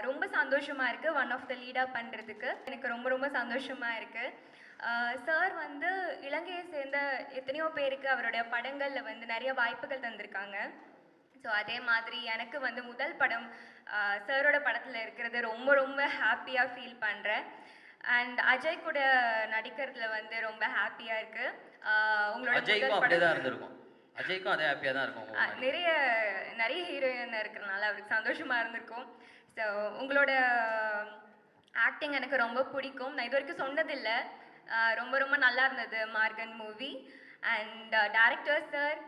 ரொம்ப சந்தோஷமாக இருக்குது ஒன் ஆஃப் த லீடாக பண்ணுறதுக்கு. எனக்கு ரொம்ப ரொம்ப சந்தோஷமாக இருக்குது. சார் வந்து இலங்கையை சேர்ந்த எத்தனையோ பேருக்கு அவருடைய படங்களில் வந்து நிறைய வாய்ப்புகள் தந்திருக்காங்க. ஸோ அதே மாதிரி எனக்கு வந்து முதல் படம் சாரோட படத்தில் இருக்கிறது ரொம்ப ரொம்ப ஹாப்பியாக ஃபீல் பண்ணுறேன். அண்ட் அஜய் கூட நடிக்கிறதுல வந்து ரொம்ப ஹாப்பியாக இருக்குது. உங்களோட அஜய்க்கும் அப்படியே தான் இருந்திருக்கும். அஜய்க்கும் அதே ஹாப்பியாக தான் இருக்கும். நிறைய நிறைய ஹீரோயின் இருக்கிறனால அவருக்கு சந்தோஷமாக இருந்திருக்கும். ஸோ உங்களோட ஆக்டிங் எனக்கு ரொம்ப பிடிக்கும். நான் இது வரைக்கும் சொன்னதில்லை. ரொம்ப ரொம்ப நல்லா இருந்தது Maargan movie. And director sir,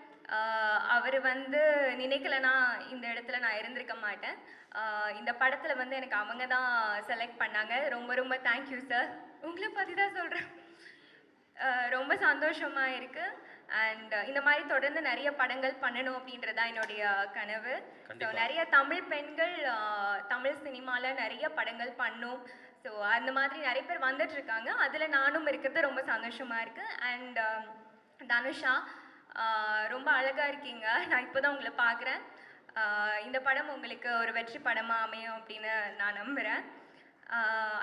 அவர் வந்து நினைக்கலைன்னா இந்த இடத்துல நான் இருந்திருக்க மாட்டேன். இந்த படத்தில் வந்து எனக்கு அவங்க தான் செலக்ட் பண்ணாங்க. ரொம்ப ரொம்ப தேங்க்யூ சார். உங்களை பற்றி தான் சொல்கிறேன். ரொம்ப சந்தோஷமாக இருக்குது. அண்ட் இந்த மாதிரி தொடர்ந்து நிறைய படங்கள் பண்ணணும் அப்படின்றதான் என்னுடைய கனவு. ஸோ நிறைய தமிழ் பெண்கள் தமிழ் சினிமாவில் நிறைய படங்கள் பண்ணும். ஸோ அந்த மாதிரி நிறைய பேர் வந்துட்டுருக்காங்க. அதில் நானும் இருக்கிறது ரொம்ப சந்தோஷமாக இருக்குது. அண்ட் தனுஷா, ரொம்ப அழகாக இருக்கீங்க. நான் இப்போ தான் உங்களை பார்க்குறேன். இந்த படம் உங்களுக்கு ஒரு வெற்றி படமாக அமையும் அப்படின்னு நான் நம்புகிறேன்.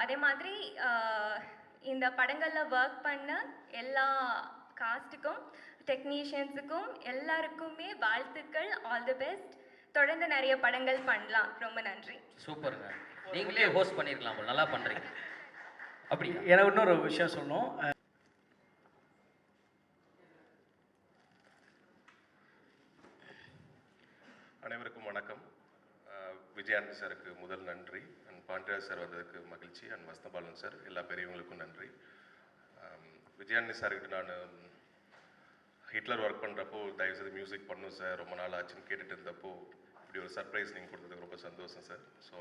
அதே மாதிரி இந்த படங்களில் ஒர்க் பண்ண எல்லா காஸ்ட்டுக்கும் டெக்னீஷியன்ஸுக்கும் எல்லாருக்குமே வாழ்த்துக்கள். All the best. தொடர்ந்து நிறைய படங்கள் பண்ணலாம். ரொம்ப நன்றி. சூப்பருங்க. நீங்களே ஹோஸ்ட் பண்ணியிருக்கலாம், நல்லா பண்ணுறீங்க. அப்படி எனக்கு இன்னொரு விஷயம் சொல்லணும். அனைவருக்கும் வணக்கம். விஜயானந்த் சாருக்கு முதல் நன்றி. அண்ட் பாண்டியராஜ் சார் வந்ததுக்கு மகிழ்ச்சி. அண்ட் வஸ்தபாலன் சார், எல்லா பெரியவங்களுக்கும் நன்றி. விஜயானந்த் சார்கிட்ட நான் ஹிட்லர் ஒர்க் பண்ணுறப்போ தயவுசெய்து மியூசிக் பண்ணும் சார், ரொம்ப நாள் ஆச்சுன்னு கேட்டுட்டு இருந்தப்போ இப்படி ஒரு சர்ப்ரைஸ் நீங்கள் கொடுத்ததுக்கு ரொம்ப சந்தோஷம் சார். ஸோ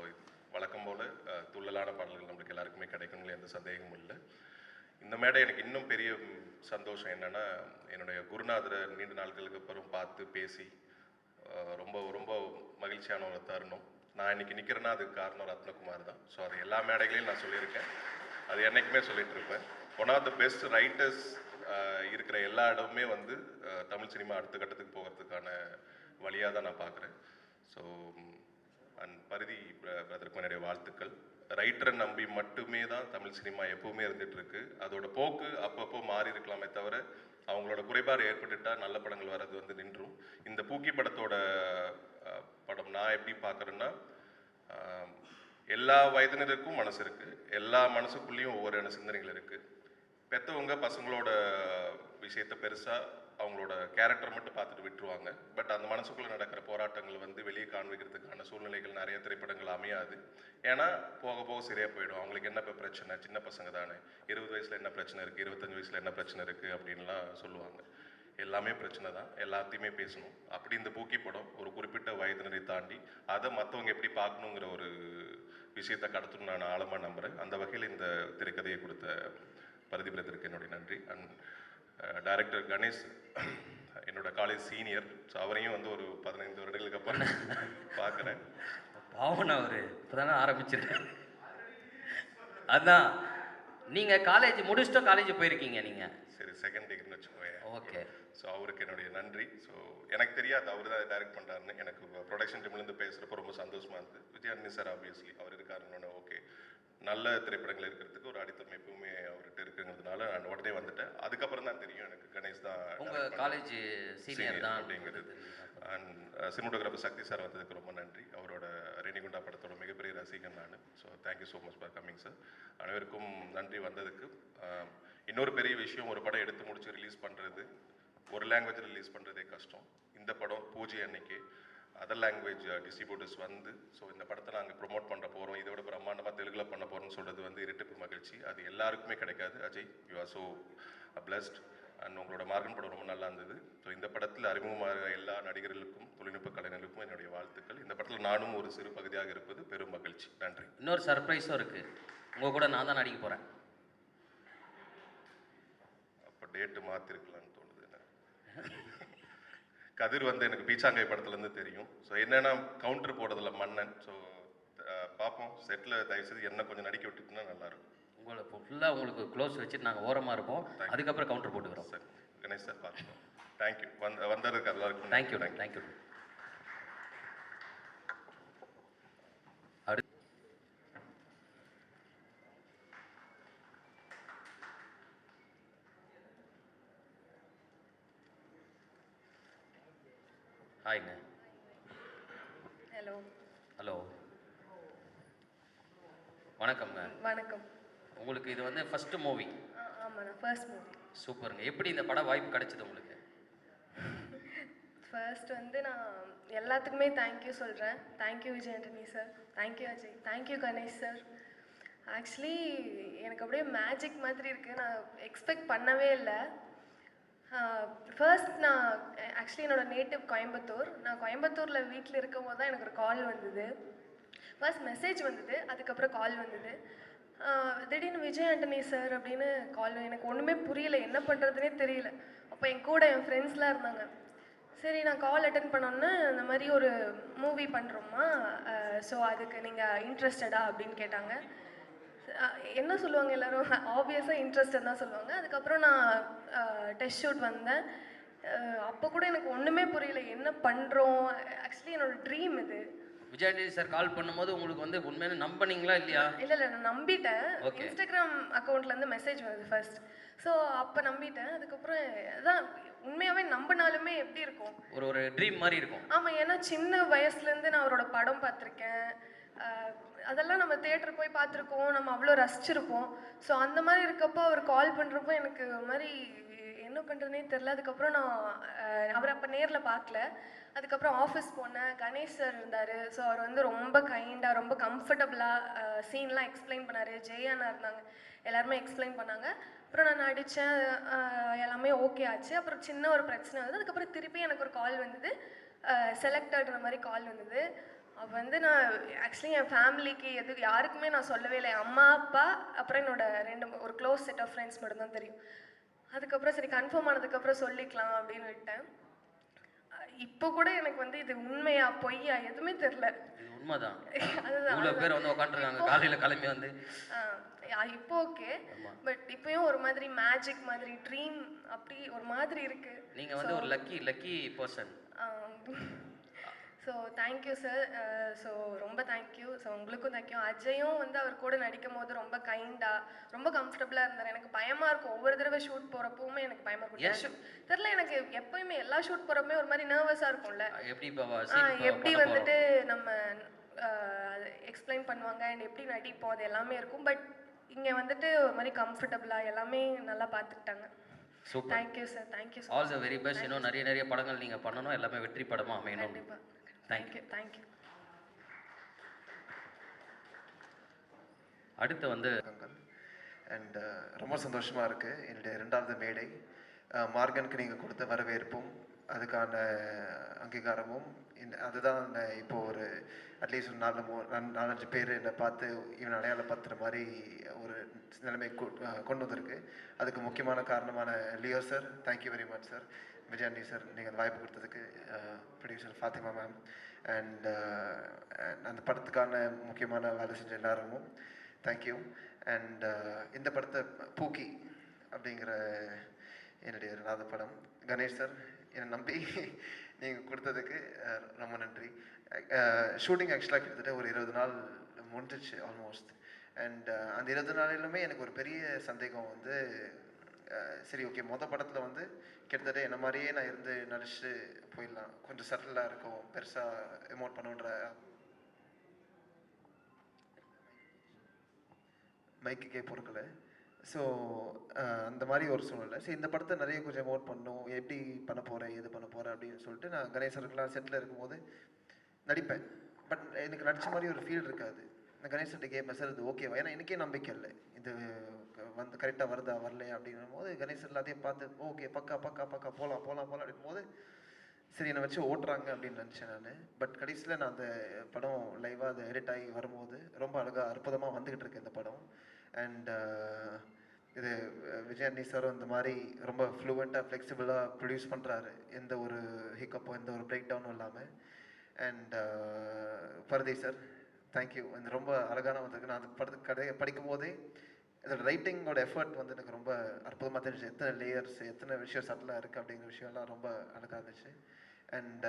வழக்கம் போல் துள்ளலான பாடல்கள் நம்மளுக்கு எல்லாருக்குமே கிடைக்குங்களே, எந்த சந்தேகமும் இல்லை. இந்த மேடை எனக்கு இன்னும் பெரிய சந்தோஷம் என்னென்னா, என்னுடைய குருநாதரை நீண்ட நாட்களுக்கு அப்புறம் பார்த்து பேசி ரொம்ப ரொம்ப மகிழ்ச்சியான ஒரு தருணம். நான் இன்னைக்கு நிற்கிறேன்னா அதுக்கு காரணம் ரத்னகுமார் தான். ஸோ அது எல்லா மேடைகளையும் நான் சொல்லியிருக்கேன், அது என்றைக்குமே சொல்லிட்டு இருப்பேன். One of the best writers இருக்கிற எல்லா இடமுமே வந்து தமிழ் சினிமா அடுத்த கட்டத்துக்கு போகிறதுக்கான வழியாக தான் நான் பார்க்குறேன். ஸோ அண்ட் பரிதி பிரதருக்கு என்னுடைய வாழ்த்துக்கள். ரைட்டரை நம்பி மட்டுமே தான் தமிழ் சினிமா எப்பவுமே இருந்துட்டு இருக்கு. அதோட போக்கு அப்பப்போ மாறி இருக்கலாமே தவிர அவங்களோட குறைபாடு ஏற்பட்டுட்டா நல்ல படங்கள் வர்றது வந்து நின்றும். இந்த பூக்கி படத்தோட படம் நான் எப்படி பார்க்குறேன்னா, எல்லா வயதினருக்கும் மனசு இருக்குது, எல்லா மனசுக்குள்ளேயும் ஒவ்வொரு சிந்தனைகள் இருக்குது. பெற்றவங்க பசங்களோட விஷயத்த பெருசாக அவங்களோட கேரக்டர் மட்டும் பார்த்துட்டு விட்டுருவாங்க. பட் அந்த மனசுக்குள்ளே நடக்கிற போராட்டங்கள் வந்து வெளியே காண்பிக்கிறதுக்கான சூழ்நிலைகள் நிறைய திரைப்படங்கள் அமையாது. ஏன்னா போக போக சரியாக போயிடும். அவங்களுக்கு என்ன இப்போ பிரச்சனை, சின்ன பசங்க தானே, 20 வயசில் என்ன பிரச்சனை இருக்குது, 25 வயசில் என்ன பிரச்சனை இருக்குது அப்படின்லாம் சொல்லுவாங்க. எல்லாமே பிரச்சனை தான், எல்லாத்தையுமே பேசணும். அப்படி இந்த பூக்கி படம் ஒரு குறிப்பிட்ட வயதினரை தாண்டி அதை மற்றவங்க எப்படி பார்க்கணுங்கிற ஒரு விஷயத்தை கடத்தணும் நான் ஆழமாக நம்புகிறேன். அந்த வகையில் இந்த திரைக்கதையை கொடுத்த பிரதிபலத்திற்கு என்னுடைய நன்றி. அண்ட் டைரக்டர் கணேஷ் என்னோட காலேஜ் சீனியர். ஸோ அவரையும் வந்து ஒரு 15 வருடங்களுக்கு அப்புறம் பார்க்குறேன். பாவனா அவர் இப்போ தானே ஆரம்பிச்சிருக்கேன். அதான் நீங்கள் காலேஜ் முடிச்சுட்டோம், காலேஜ் போயிருக்கீங்க நீங்கள். சரி, செகண்ட் டிகிரின்னு வச்சுக்கோங்க. ஓகே. ஸோ அவருக்கு என்னுடைய நன்றி. ஸோ எனக்கு தெரியாது அவர் தான் டைரக்ட் பண்ணுறாருன்னு. எனக்கு ப்ரொடக்ஷன் டீம்லேருந்து பேசுகிறப்ப ரொம்ப சந்தோஷமாக இருந்தது. விஜயானந்த் சார் ஆப்வியஸ்லி அவர் இருக்காருன்னு ஓகே, நல்ல திரைப்படங்கள் இருக்கிறதுக்கு ஒரு அடித்தம் எப்பவுமே அவர்கிட்ட இருக்குங்கிறதுனால நான் உடனே வந்துட்டேன். அதுக்கப்புறம் தான் தெரியும் எனக்கு கணேஷ் தான் உங்கள் காலேஜ் சீனியர் தான் அப்படிங்கிறது. அண்ட் சினிமோட்டோகிராஃபர் சக்தி சார் வந்ததுக்கு ரொம்ப நன்றி. அவரோட ரெனிகுண்டா படத்தோட மிகப்பெரிய ரசிகன் நான். So thank you so much for coming sir. அனைவருக்கும் நன்றி வந்ததுக்கு. இன்னொரு பெரிய விஷயம், ஒரு படம் எடுத்து முடிச்சு ரிலீஸ் பண்ணுறது, ஒரு லாங்குவேஜில் ரிலீஸ் பண்ணுறதே கஷ்டம். இந்த படம் பூஜை அன்னைக்கு அதர் லாங்குவேஜ் டிஸ்ட்ரிபியூட்டர்ஸ் வந்து ஸோ இந்த படத்தை நாங்கள் ப்ரொமோட் பண்ண போகிறோம், இதோட பிரம்மாண்டமாக தெலுங்கில் பண்ண போகிறோம்னு சொல்கிறது வந்து இரட்டிப்பு மகிழ்ச்சி. அது எல்லாருக்குமே கிடைக்காது. Ajay, you are so blessed. And உங்களோட மார்கன் படம் ரொம்ப நல்லா இருந்தது. ஸோ இந்த படத்தில் அறிமுகமாக எல்லா நடிகர்களுக்கும் தொழில்நுட்ப கலைஞர்களுக்கும் என்னுடைய வாழ்த்துக்கள். இந்த படத்தில் நானும் ஒரு சிறு பகுதியாக இருப்பது பெரும் மகிழ்ச்சி. நன்றி. இன்னொரு சர்ப்ரைஸும் இருக்குது, உங்கள் கூட நான் தான் நடிக்க போகிறேன். அப்போ டேட்டு மாற்றிருக்கலான்னு தோணுது. கதிர் வந்து எனக்கு பீச்சாங்கை படத்துலேருந்து தெரியும். ஸோ என்னென்னா கவுண்டர் போடுறதில்ல மன்னன். ஸோ பார்ப்போம், செட்டில் தயவுசெய்து என்ன கொஞ்சம் நடிக்க விட்டுட்டுனா நல்லாயிருக்கும். உங்களை ஃபுல்லாக உங்களுக்கு க்ளோஸ் வச்சுட்டு நாங்கள் ஓரமாக இருப்போம், அதுக்கப்புறம் கவுண்டர் போட்டுக்கிறோம். சார் கணேஷ் சார் பார்த்துக்கோம். தேங்க்யூ. வந்ததுக்கு எல்லாருக்கும் தேங்க்யூ தேங்க்யூ. அடுத்து ஹாய்ங்க. ஹலோ. ஹலோ, வணக்கம்ங்க. வணக்கம். உங்களுக்கு இது வந்து ஃபஸ்ட்டு மூவி? ஆமாண்ணா, ஃபர்ஸ்ட் மூவி. சூப்பருங்க. எப்படி இந்த படம் வாய்ப்பு கிடைச்சது உங்களுக்கு? ஃபர்ஸ்ட் வந்து நான் எல்லாத்துக்குமே தேங்க்யூ சொல்கிறேன். Thank you Vijay Antony sir, thank you Ajay, thank you Ganesh sir. Actually எனக்கு அப்படியே மேஜிக் மாதிரி இருக்குது, நான் எக்ஸ்பெக்ட் பண்ணவே இல்லை. ஃபர்ஸ்ட் நான் ஆக்சுவலி என்னோடய நேட்டிவ் கோயம்புத்தூர். நான் கோயம்புத்தூரில் வீட்டில் இருக்கும் போது தான் எனக்கு ஒரு கால் வந்தது. ஃபர்ஸ்ட் மெசேஜ் வந்தது, அதுக்கப்புறம் கால் வந்தது. திடீர்னு விஜய் ஆண்டனி சார் அப்படின்னு கால். எனக்கு ஒன்றுமே புரியல, என்ன பண்ணுறதுனே தெரியல. அப்போ என் கூட என் ஃப்ரெண்ட்ஸ்லாம் இருந்தாங்க. சரி, நான் கால் அட்டன் பண்ணோன்னே இந்த மாதிரி ஒரு மூவி பண்ணுறோம்மா, ஸோ அதுக்கு நீங்கள் இன்ட்ரெஸ்டடா அப்படின்னு கேட்டாங்க. என்ன சொல்லுவாங்க எல்லோரும், ஆப்வியஸாக இன்ட்ரெஸ்டட் தான் சொல்லுவாங்க. அதுக்கப்புறம் நான் டெஸ்ட் ஷூட் வந்தேன். அப்போ கூட எனக்கு ஒன்றுமே புரியல, என்ன பண்ணுறோம். ஆக்சுவலி என்னோடய ட்ரீம் இது. விஜய் ஆண்டனி சார் கால் பண்ணும்போது உங்களுக்கு வந்து உண்மையிலே நம்பினீங்களா இல்லையா? இல்லை, நான் நம்பிட்டேன். இன்ஸ்டாகிராம் அக்கௌண்ட்லேருந்து மெசேஜ் வருது ஃபர்ஸ்ட். ஸோ அப்போ நம்பிட்டேன். அதுக்கப்புறம் அதான் உண்மையாகவே நம்பினாலுமே எப்படி இருக்கும், ஒரு ட்ரீம் மாதிரி இருக்கும். ஆமாம், ஏன்னா சின்ன வயசுலேருந்து நான் அவரோட படம் பார்த்துருக்கேன். அதெல்லாம் நம்ம தியேட்டர் போய் பார்த்துருக்கோம், நம்ம அவ்வளோ ரசிச்சிருப்போம். ஸோ அந்த மாதிரி இருக்கப்போ அவர் கால் பண்ணுறப்போ எனக்கு ஒரு மாதிரி என்ன பண்ணுறதுனே தெரில. அதுக்கப்புறம் நான் அவரை அப்போ நேரில் பார்க்கல. அதுக்கப்புறம் ஆஃபீஸ் போனேன், கணேஷ் சார் இருந்தார். ஸோ அவர் வந்து ரொம்ப கைண்டாக, ரொம்ப கம்ஃபர்டபுளாக சீன்லாம் எக்ஸ்பிளைன் பண்ணார். ஜெயானா இருந்தாங்க, எல்லாருமே எக்ஸ்பிளைன் பண்ணாங்க. அப்புறம் நான் நடித்தேன், எல்லாமே ஓகே ஆச்சு. அப்புறம் சின்ன ஒரு பிரச்சனை வந்து அதுக்கப்புறம் திருப்பி எனக்கு ஒரு கால் வந்தது, செலக்டடுற மாதிரி கால் வந்தது. அப்போ வந்து நான் ஆக்சுவலி என் ஃபேமிலிக்கு யாருக்குமே நான் சொல்லவே இல்லை. என் அம்மா, அப்பா, அப்புறம் என்னோட ஒரு க்ளோஸ் செட் ஆஃப் ஃப்ரெண்ட்ஸ் மட்டும்தான் தெரியும். அதுக்கப்புறம் சரி கன்ஃபார்ம் ஆனதுக்கப்புறம் சொல்லிக்கலாம் அப்படின்னு விட்டேன். இப்போ கூட எனக்கு வந்து இது உண்மையா பொய்யா எதுவுமே தெரியல. இது உண்மைதான். இவ்வளோ பேர் வந்து உட்காந்துருக்காங்க காலையில் கிளம்பி வந்து. இப்போ ஓகே, பட் இப்போயும் ஒரு மாதிரி மேஜிக் மாதிரி ட்ரீம் அப்படி ஒரு மாதிரி இருக்கு. நீங்கள் வந்து ஒரு lucky person. So thank you sir. So ரொம்ப தேங்க்யூ. ஸோ உங்களுக்கும் தேங்க்யூ. அஜயும் வந்து அவர் கூட நடிக்கும் போது ரொம்ப கைண்டாக, ரொம்ப கம்ஃபர்டபுளாக இருந்தார். எனக்கு பயமாக இருக்கும், ஒவ்வொரு தடவை ஷூட் போகிறப்பவுமே எனக்கு பயமாக இருக்கும். தெரில, எனக்கு எப்போயுமே எல்லா ஷூட் போகிறப்பமே ஒரு மாதிரி நர்வஸாக இருக்கும்ல, எப்படி வந்துட்டு நம்ம எக்ஸ்பிளைன் பண்ணுவாங்க அண்ட் எப்படி நடிப்போம், அது எல்லாமே இருக்கும். பட் இங்கே வந்துட்டு ஒரு மாதிரி கம்ஃபர்டபுளாக எல்லாமே நல்லா பார்த்துக்கிட்டாங்க. Super. Thank you sir, thank you sir. All the very best. இன்னும் நிறைய படங்கள் நீங்கள் பண்ணணும், எல்லாமே வெற்றி படமாக அமையணும். கண்டிப்பாக. தேங்க்யூ. தேங்க்யூ. அடுத்து வந்து அண்ட் ரொம்ப சந்தோஷமாக இருக்குது. என்னுடைய 2வது மேடை மார்கனுக்கு நீங்கள் கொடுத்த வரவேற்பும் அதுக்கான அங்கீகாரமும் அதுதான் இப்போது ஒரு அட்லீஸ்ட் ஒரு 4-5 பேர் என்னை பார்த்து இவன் அடையாளப்படுத்துகிற மாதிரி ஒரு நிலைமை கொண்டு வந்திருக்கு. அதுக்கு முக்கியமான காரணமான Leo sir, thank you very much sir. Vijayandi sir, நீங்கள் அந்த வாய்ப்பு கொடுத்ததுக்கு, ப்ரொடியூசர் ஃபாத்திமா மேம், அண்ட் அந்த படத்துக்கான முக்கியமான வேலை செஞ்ச எல்லாருக்கும் தேங்க்யூ. அண்ட் இந்த படத்தை பூக்கி அப்படிங்கிற என்னுடைய 2வது படம், கணேஷ் சார் என்னை நம்பி நீங்கள் கொடுத்ததுக்கு ரொம்ப நன்றி. ஷூட்டிங் ஆக்சுவலாக கிட்டத்தட்ட ஒரு 20 நாள் முடிஞ்சிச்சு ஆல்மோஸ்ட். அண்ட் அந்த 20 நாளிலுமே எனக்கு ஒரு பெரிய சந்தேகம் வந்து, சரி ஓகே மொதல் படத்தில் வந்து கிட்டத்தட்ட என்ன மாதிரியே நான் இருந்து நடிச்சுட்டு போயிடலாம், கொஞ்சம் சட்டிலாக இருக்கும், பெருசாக எமோட் பண்ணுன்ற மைக்குக்கே பொறுக்கலை. ஸோ அந்த மாதிரி ஒரு சூழ்நிலை. சரி இந்த படத்தை நிறைய கொஞ்சம் எமோட் பண்ணும், எப்படி பண்ண போகிறேன் எது பண்ண போகிறேன் அப்படின்னு சொல்லிட்டு நான் கணேசருக்கெல்லாம் செட்டில் இருக்கும்போது நடிப்பேன். பட் எனக்கு நடித்த மாதிரி ஒரு ஃபீல் இருக்காது. நான் கணேசன்ட்ட கேட்பேன், சார் இது ஓகேவா? ஏன்னா எனக்கே நம்பிக்கை இல்லை, இது வந்து கரெக்டாக வருதா வரலையா அப்படின்னும் போது கணேசன் எல்லாத்தையும் பார்த்து ஓகே பக்கா பக்கா பக்கா போகலாம் போகலாம் போகலாம் அப்படின் போது சரி என்னை வச்சு ஓட்டுறாங்க அப்படின்னு நினச்சேன் நான். பட் கடைசியில் நான் அந்த படம் லைவாக அது எடிட் ஆகி வரும்போது ரொம்ப அழகாக அற்புதமாக வந்துக்கிட்டு இருக்கு இந்த படம். அண்ட் இது விஜயாண்டி சாரும் இந்த மாதிரி ரொம்ப ஃப்ளூவெண்ட்டாக ஃப்ளெக்சிபிளாக ப்ரொடியூஸ் பண்ணுறாரு, எந்த ஒரு ஹிக்கப்போ எந்த ஒரு பிரேக் டவுனும் இல்லாமல். அண்ட் பரதி சார் தேங்க்யூ, இந்த ரொம்ப அழகான வந்திருக்கு. நான் அந்த படத்துக்கு படிக்கும் போதே இதோட ரைட்டிங்கோட எஃபர்ட் வந்து எனக்கு ரொம்ப அற்புதமாக தெரிஞ்சு, எத்தனை லேயர்ஸ் எத்தனை விஷயம் சட்டிலாக இருக்குது அப்படிங்கிற விஷயம்லாம் ரொம்ப அழகாக இருந்துச்சு. அண்ட்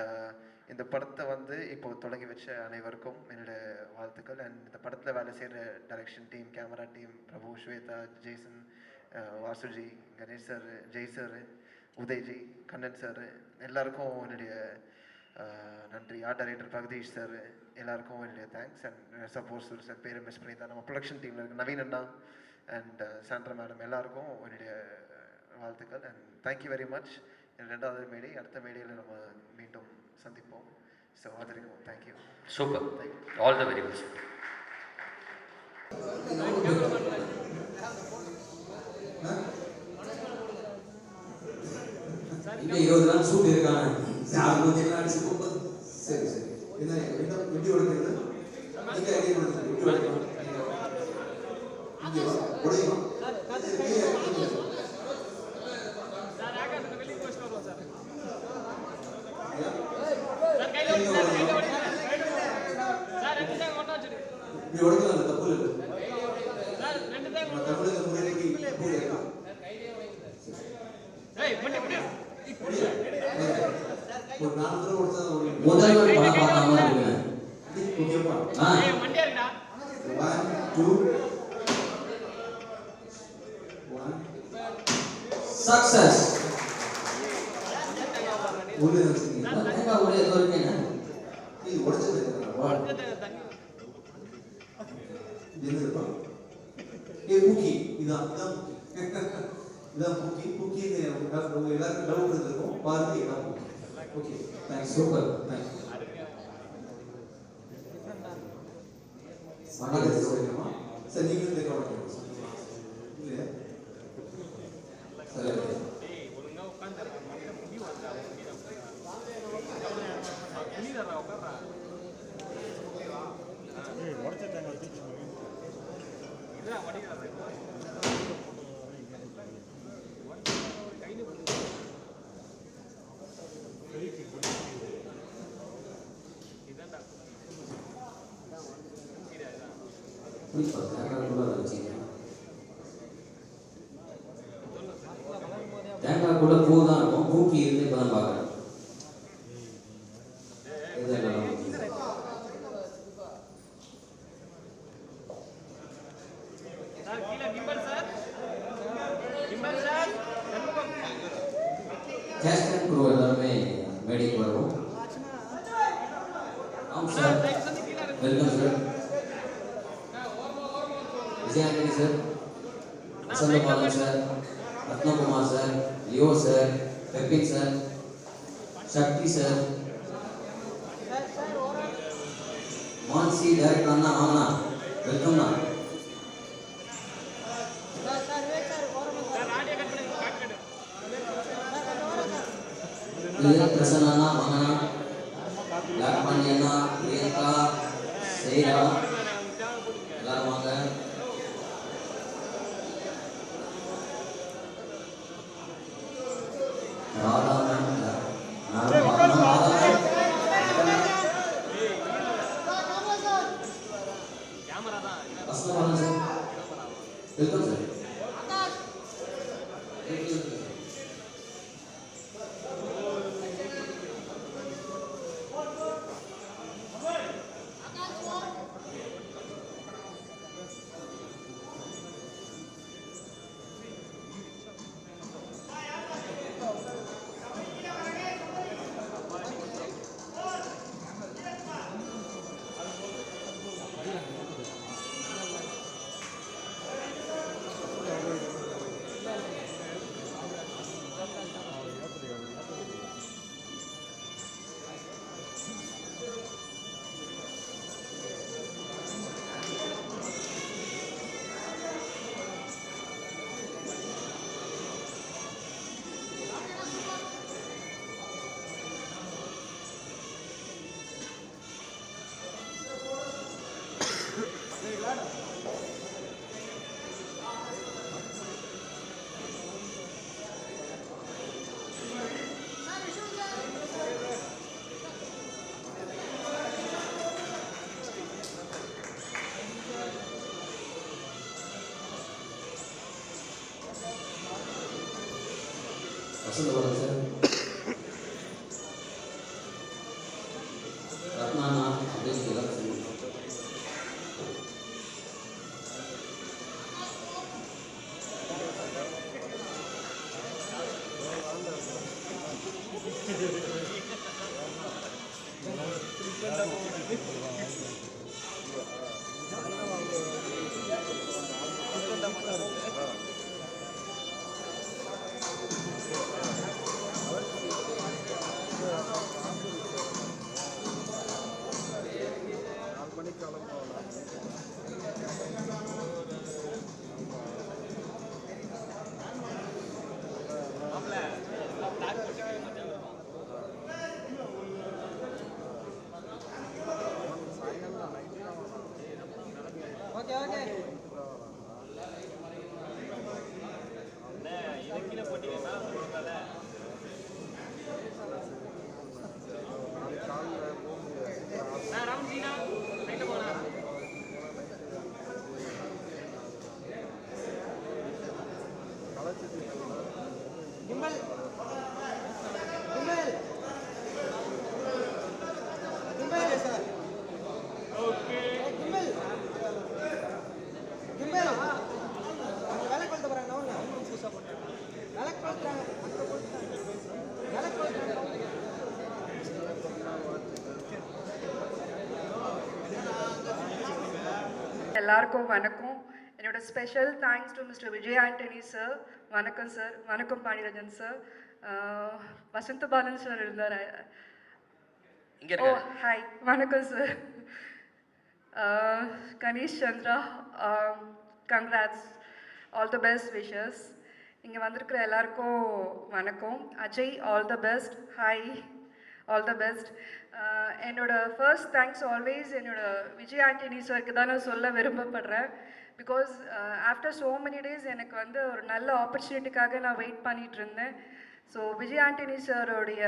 இந்த படத்தை வந்து இப்போ தொடங்கி வச்ச அனைவருக்கும் என்னோடய வாழ்த்துக்கள். அண்ட் இந்த படத்தில் வேலை செய்கிற direction team, camera team, Prabhu, Shweta, Jaison, Vasuji, Ganesh sir, Jai sir, Udayji, Kannan sir, எல்லாருக்கும் என்னுடைய நன்றி. ஆர்ட் டைரக்டர் பகதீஷ் சார், எல்லாருக்கும் என்னுடைய தேங்க்ஸ். அண்ட் சப்போஸ் சார் பேரை மிஸ் பண்ணி தான் நம்ம ப்ரொடக்ஷன் டீமில் இருக்க நவீன் அண்ணா அண்ட் சாண்ட்ரா மேடம் எல்லாருக்கும் என்னுடைய வாழ்த்துக்கள். And thank you very much. ரெண்டாவது மேடை, அடுத்த மேடையில் நம்ம மீண்டும் சந்திப்போம். ஸோ ஆதரிக்கும். Thank you. Super, all the very best. இன்னும் 20 நாள் ஷூட் இருக்காங்க. சரி சரி. என்ன விட்டு கொடுக்கிறது? நீங்க ஐடியா கொடுங்க. விட்டு கொடுங்க. இங்க உடையும். சார் ஆகாசத்துல வெளிய போஸ்ட் வரலாம் சார். சார் கையில ஓடி சார் கையில ஓடி. சார் ரெண்டு தான் ஓட்ட வச்சிரு. இப்படி ஓடிக்கலாம் தப்பு இல்ல. சார் ரெண்டு தான் ஓட்ட. தமிழ்ல முறைக்கு போய் சார் கையிலே ஓடி. ஏய் பண்ணு பண்ணு. ஒரு 4 தடவை ஓடுறதா ஒரு முதல் படம் பார்க்காம இருக்கீங்க. ஓகேப்பா. ஏய் மண்டியா இருக்கடா. 1 2 சக்சஸ். ஒரே நிமிஷம். நான் ஒரே ஏதோ இருக்கேன். இது உடைச்சது இருக்கா? தண்ணி. என்னதுப்பா? பூக்கி. இதான் பூக்கி. பூக்கி நம்ம எல்லாருக்கும் டவுட் இருந்திருக்கும். பாருங்க இதான் பூக்கி. ஓகே. தேங்க்ஸ். சூப்பர். தேங்க்ஸ். மனதை சொல்லுமா? சரி நீங்க ரெக்கார்ட் பண்ணுங்க. இல்லையா? சரி. ஒழுங்கா உட்கார்ந்து முடி வந்தா புனிதரா உட்கார்றா. ஏய் உடைச்ச தேங்காய் தூக்கி இதா வடிகறா. தேங்காய் கூட பூ தான் இருக்கும். பூக்கி இருந்து இப்போ தான் பார்க்குறேன். கேஸ்ட் அண்ட் க்ரூ எல்லாருமே மேடைக்கு வருவோம். ஆமாம் sir, welcome sir. Vijay Antony sir, Vasanthabalan sir, Rathnakumar sir, Leo sir, Pepin sir, Sakthi sir, Mansi director அண்ணா வாங்கண்ணா, வெல்கம்ண்ணா. பிரசன்னா வாங்கண்ணா, பிளாக் பாண்டி அண்ணா, பிரியங்கா, சேரா எல்லாரும் வாங்க. Radha ma'am, Vasanthabalan sir, welcome sir. வசந்தவரம் சார், ரத்னானா அப்படின்னு எல்லாரும் சொல்லுவாங்க. எல்லாருக்கும் வணக்கம். என்னோட special thanks to mister Vijay Antony sir. வணக்கம் சார். வணக்கம் பாண்டியராஜன் சார். வசந்த பாலன் சார் இருந்தார். ஓ ஹாய், வணக்கம் sir. Ganesh Chandra, congrats, all the best wishes. இங்கே வந்திருக்கிற எல்லாருக்கும் வணக்கம். Ajay, all the best. Hi, all the best. என்னோட ஃபர்ஸ்ட் தேங்க்ஸ் ஆல்வேஸ் என்னோட விஜய் ஆண்டனி சாருக்கு தான் நான் சொல்ல விரும்பப்படுறேன். Because after so many days எனக்கு வந்து ஒரு நல்ல ஆப்பர்ச்சுனிட்டிக்காக நான் வெயிட் பண்ணிகிட்டு இருந்தேன். ஸோ விஜய் ஆண்டனி சாரோடைய